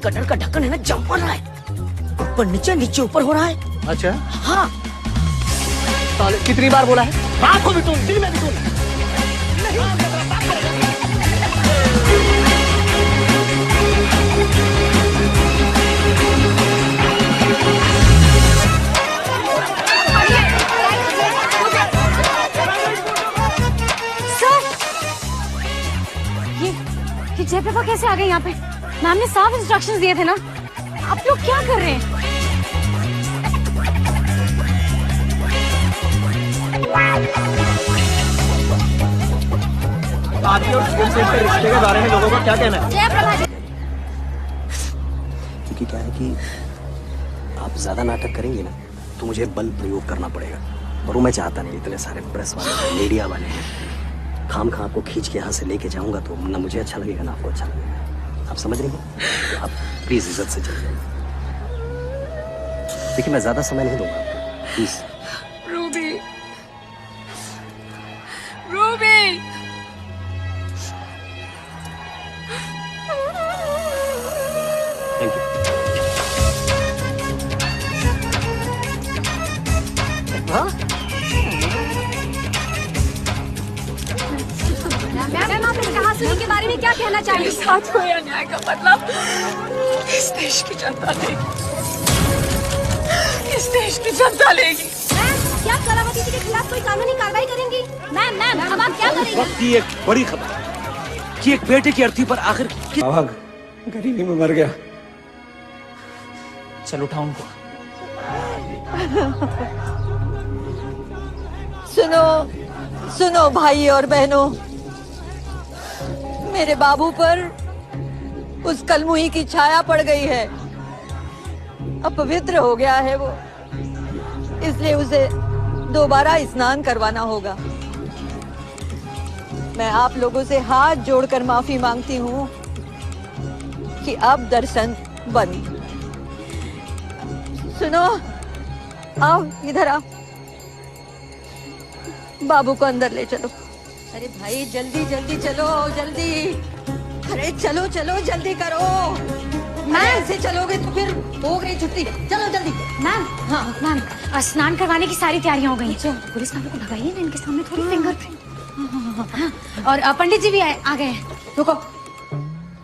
गटर का ढक्कन है ना, जंप कर रहा है, ऊपर नीचे नीचे ऊपर हो रहा है। अच्छा हाँ। साले कितनी बार बोला है? रात को भी तुम, दिन में भी तुम। जयप्रभा कैसे आ गई यहाँ पे? मैम ने साफ इंस्ट्रक्शंस दिए थे ना। आप लोग क्या कर रहे हैं? आपके और सीएम साहब के रिश्ते के बारे में लोगों का क्या कहना है? जयप्रभा जी। क्योंकि क्या है कि आप ज्यादा नाटक करेंगे ना तो मुझे बल प्रयोग करना पड़ेगा, और वो मैं चाहता नहीं। इतने सारे प्रेस वाले, मीडिया वाले खाम खा आपको खींच के यहाँ से लेके जाऊंगा तो ना मुझे अच्छा लगेगा ना आपको अच्छा लगेगा। आप समझ रही हो? तो आप प्लीज इज्जत से चल जाइए। देखिए मैं ज्यादा समय नहीं दूंगा आपको, please. Ruby, Ruby, thank you. Ma'am आप इस कहासुनी के बारे में क्या कहना चाहेंगे? साथ को या न्याय का मतलब इस देश की जनता लेगी, इस देश की जनता लेगी। मैम क्या कलावती जी के खिलाफ कोई कानूनी कार्रवाई करेंगी? मैम अब आप क्या करेंगे? वक्त की एक बड़ी खबर कि एक बेटे की अर्थी पर आखिर गरीबी में मर गया। चल उठा उनको। सुनो भाई और बहनों, मेरे बाबू पर उस कलमुही की छाया पड़ गई है। अपवित्र हो गया है वो, इसलिए उसे दोबारा स्नान करवाना होगा। मैं आप लोगों से हाथ जोड़कर माफी मांगती हूँ कि अब दर्शन बंद। सुनो, आओ इधर आओ, बाबू को अंदर ले चलो। अरे भाई जल्दी जल्दी चलो, जल्दी। अरे चलो चलो जल्दी करो। मैं ऐसे चलोगे तो फिर हो गई छुट्टी। चलो जल्दी। मैम, हाँ मैम, स्नान करवाने की सारी तैयारियां हो गई हैं। पुलिस वालों को भगाइए ना, इनके सामने थोड़ी फिंगरप्रिंट। और पंडित जी भी आ गए हैं। रुको,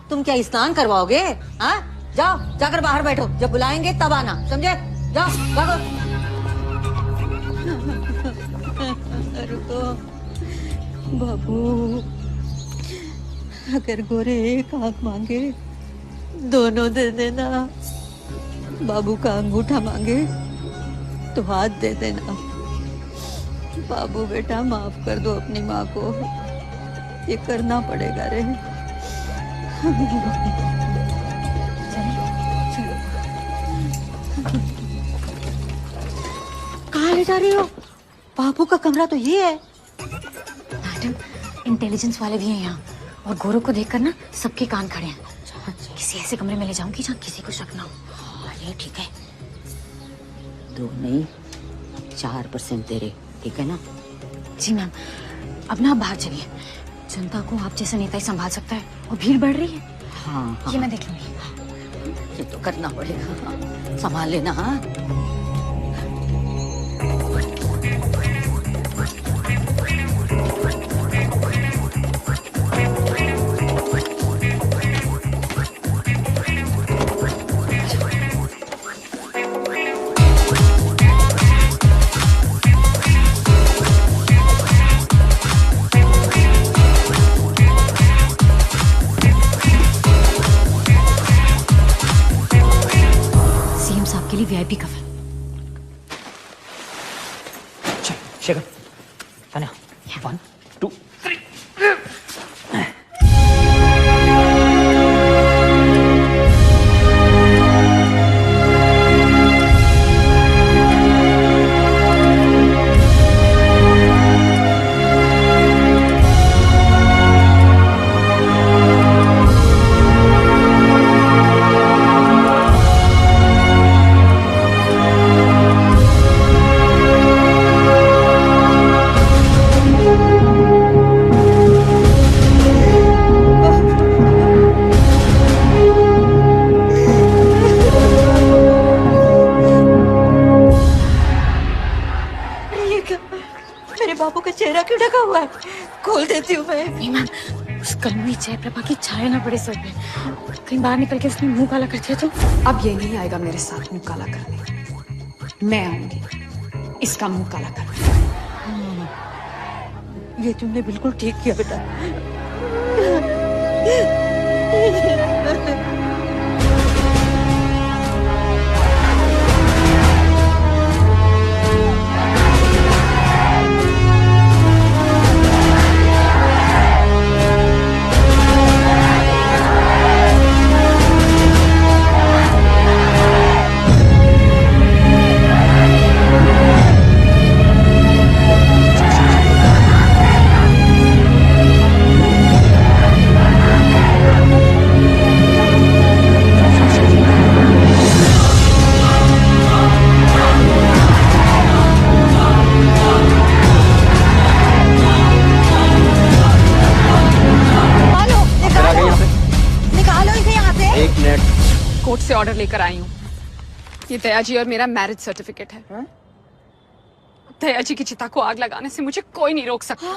तुम क्या स्नान करवाओगे? हाँ, जाओ जाकर बाहर बैठो, जब बुलाएंगे तब आना, समझे? जाओ भागो। रुको बाबू, अगर गोरे एक आंख मांगे दोनों दे देना, बाबू का अंगूठा मांगे तो हाथ दे देना। बाबू बेटा माफ कर दो अपनी माँ को, ये करना पड़ेगा रे। कहाँ ले जा रही हो? बाबू का कमरा तो ये है। मैडम, इंटेलिजेंस वाले भी हैं यहाँ, और गोरों को देखकर ना सबके कान खड़े हैं। किसी ऐसे कमरे में ले जाऊंगी जहाँ किसी को शक ना हो। अरे ठीक है, 2 नहीं 4% तेरे, ठीक है ना? जी मैम, अब ना आप बाहर चलिए। जनता को आप जैसा नेता ही संभाल सकता है, और भीड़ बढ़ रही है। हाँ, ये मैं देख लूंगी। ये तो करना पड़ेगा, संभाल लेना। हाँ, वीआईपी कफन। चल शेखर, तान्या, 1 2 3। खोल देती हूँ मैं। नहीं मैम, उस कलमी जयप्रभा की छाया ना पड़े सर पे। कहीं बाहर निकल के उसने मुंह काला कर दिया तो? अब ये नहीं आएगा मेरे साथ मुंह काला करने, मैं आऊंगी इसका मुंह काला करने। ये तुमने बिल्कुल ठीक किया बेटा। कोर्ट से ऑर्डर लेकर आई हूँ। ये दया जी और मेरा मैरिज सर्टिफिकेट है। दया जी की चिता को आग लगाने से मुझे कोई नहीं रोक सकता।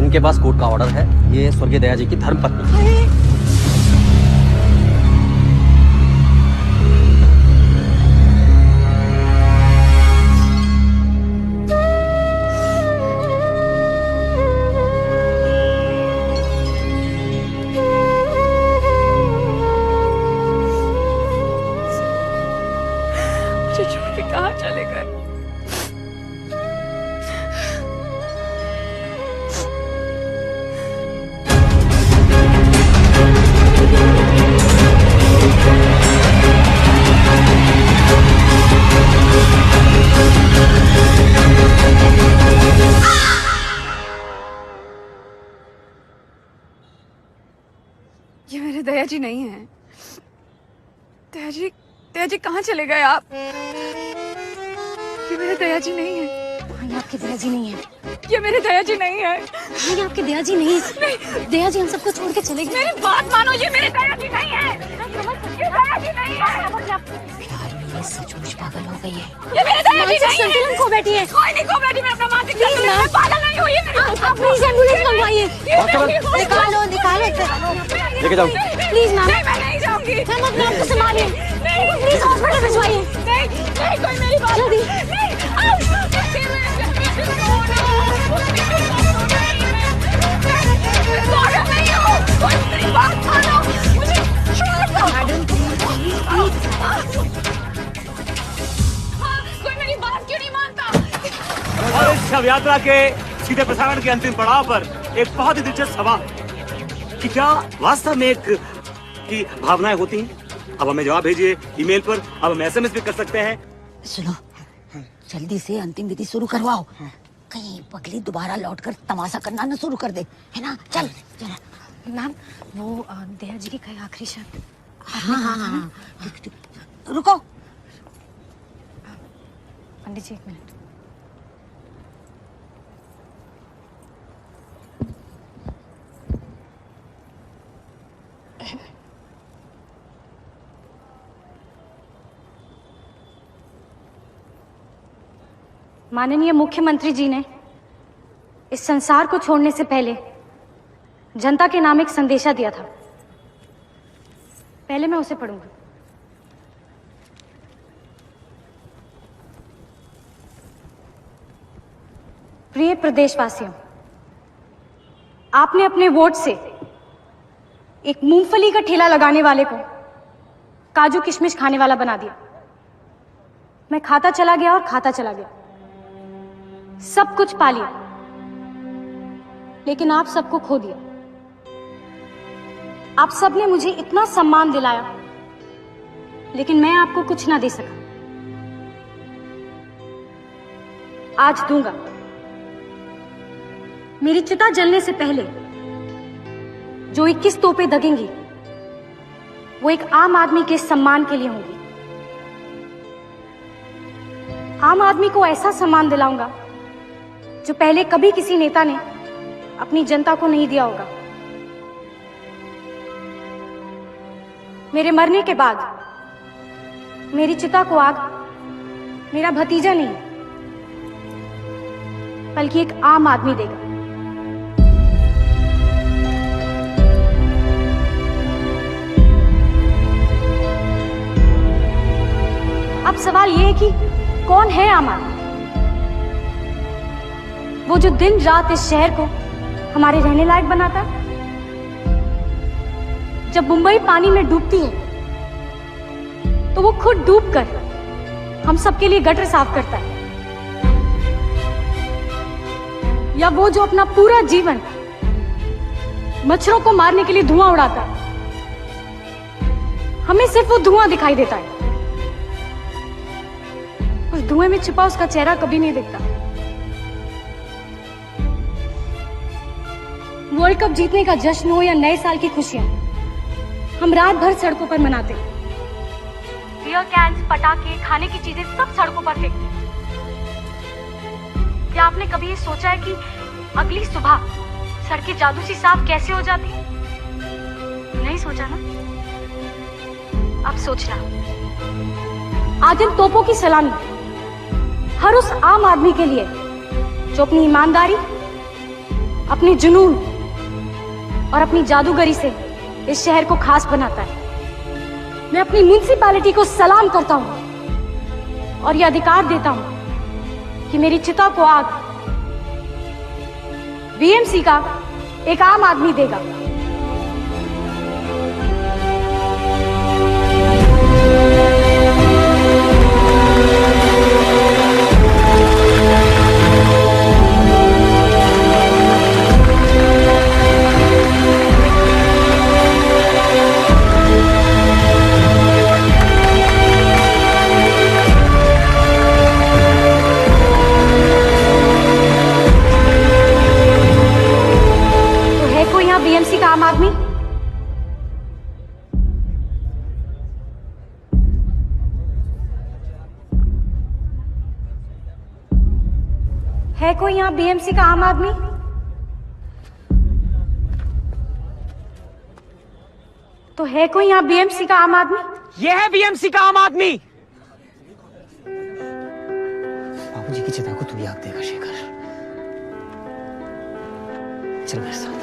इनके पास कोर्ट का ऑर्डर है। ये स्वर्गीय दया जी की धर्मपत्नी है। कहाँ चले गए? ये मेरे दया जी नहीं है। दया जी कहाँ चले गए आप? ये मेरे दया जी नहीं है। ये आपके दया जी नहीं है। ये मेरे दया जी नहीं है। ये आपके दया जी नहीं है। दया जी हम सबको छोड़ के चले गए। मेरी बात मानो, ये मेरे दया जी नहीं है। ये दया जी नहीं है। सचमुच पागल हो गई है। ये मेरे दया जी नहीं है। संतुलन खो बैठी है। कोई नहीं खो बैठी, मैं अपना मानसिक संतुलन पागल नहीं हुई। आप प्लीज एम्बुलेंस मंगवाइए। निकालो लेके जाओ। Please ma'am. मैं नहीं जाऊंगी। मैम अपने आप को संभालिए। Please hospital भिजवाइए। नहीं कोई मेरी बात जल्दी। कोई मेरी बात क्यों नहीं मानता? और इस शव यात्रा के सीधे प्रसारण के अंतिम पड़ाव पर एक बहुत ही दिलचस्प सवाल कि क्या वास्तव में एक की भावनाएं होती हैं? अब हमें जवाब भेजिए ईमेल पर। अब हम SMS भी कर सकते हैं। सुनो, जल्दी से अंतिम विधि शुरू करवाओ। कहीं पगली दोबारा लौटकर तमाशा करना न शुरू कर दे, है ना? चल चल। मैम वो दया जी की कई आखिरी शब्द। हाँ। रुको पंडित जी, एक मिनट। माननीय मुख्यमंत्री जी ने इस संसार को छोड़ने से पहले जनता के नाम एक संदेशा दिया था। पहले मैं उसे पढ़ूंगा। प्रिय प्रदेशवासियों, आपने अपने वोट से एक मूंगफली का ठेला लगाने वाले को काजू किशमिश खाने वाला बना दिया। मैं खाता चला गया और खाता चला गया, सब कुछ पा लिया, लेकिन आप सबको खो दिया। आप सबने मुझे इतना सम्मान दिलाया, लेकिन मैं आपको कुछ ना दे सका। आज दूंगा। मेरी चिता जलने से पहले जो 21 तोपें दगेंगी वो एक आम आदमी के सम्मान के लिए होंगी। आम आदमी को ऐसा सम्मान दिलाऊंगा जो पहले कभी किसी नेता ने अपनी जनता को नहीं दिया होगा। मेरे मरने के बाद मेरी चिता को आग मेरा भतीजा नहीं बल्कि एक आम आदमी देगा। अब सवाल यह है कि कौन है आम आदमी? वो जो दिन रात इस शहर को हमारे रहने लायक बनाता। जब मुंबई पानी में डूबती है तो वो खुद डूबकर हम सबके लिए गटर साफ करता है। या वो जो अपना पूरा जीवन मच्छरों को मारने के लिए धुआं उड़ाता है, हमें सिर्फ वो धुआं दिखाई देता है, उस धुएं में छिपा उसका चेहरा कभी नहीं दिखता। वर्ल्ड कप जीतने का जश्न हो या नए साल की खुशियां, हम रात भर सड़कों पर मनाते। बियर कैंस, पटाखे, खाने की चीजें सब सड़कों पर फेंकते। क्या आपने कभी ये सोचा है कि अगली सुबह सड़कें जादू सी साफ कैसे हो जाती? नहीं सोचा ना? अब सोचना। आज इन तोपों की सलामी हर उस आम आदमी के लिए जो अपनी ईमानदारी, अपनी जुनून और अपनी जादूगरी से इस शहर को खास बनाता है। मैं अपनी म्युनिसिपैलिटी को सलाम करता हूं और यह अधिकार देता हूं कि मेरी चिता को आग बीएमसी का एक आम आदमी देगा। बीएमसी का आम आदमी? है कोई यहाँ बीएमसी का आम आदमी? तो है कोई यहाँ बीएमसी का आम आदमी? ये है बीएमसी का आम आदमी। बाबूजी की चिता को तू ही आग देगा शेखर। चल मेरे साथ।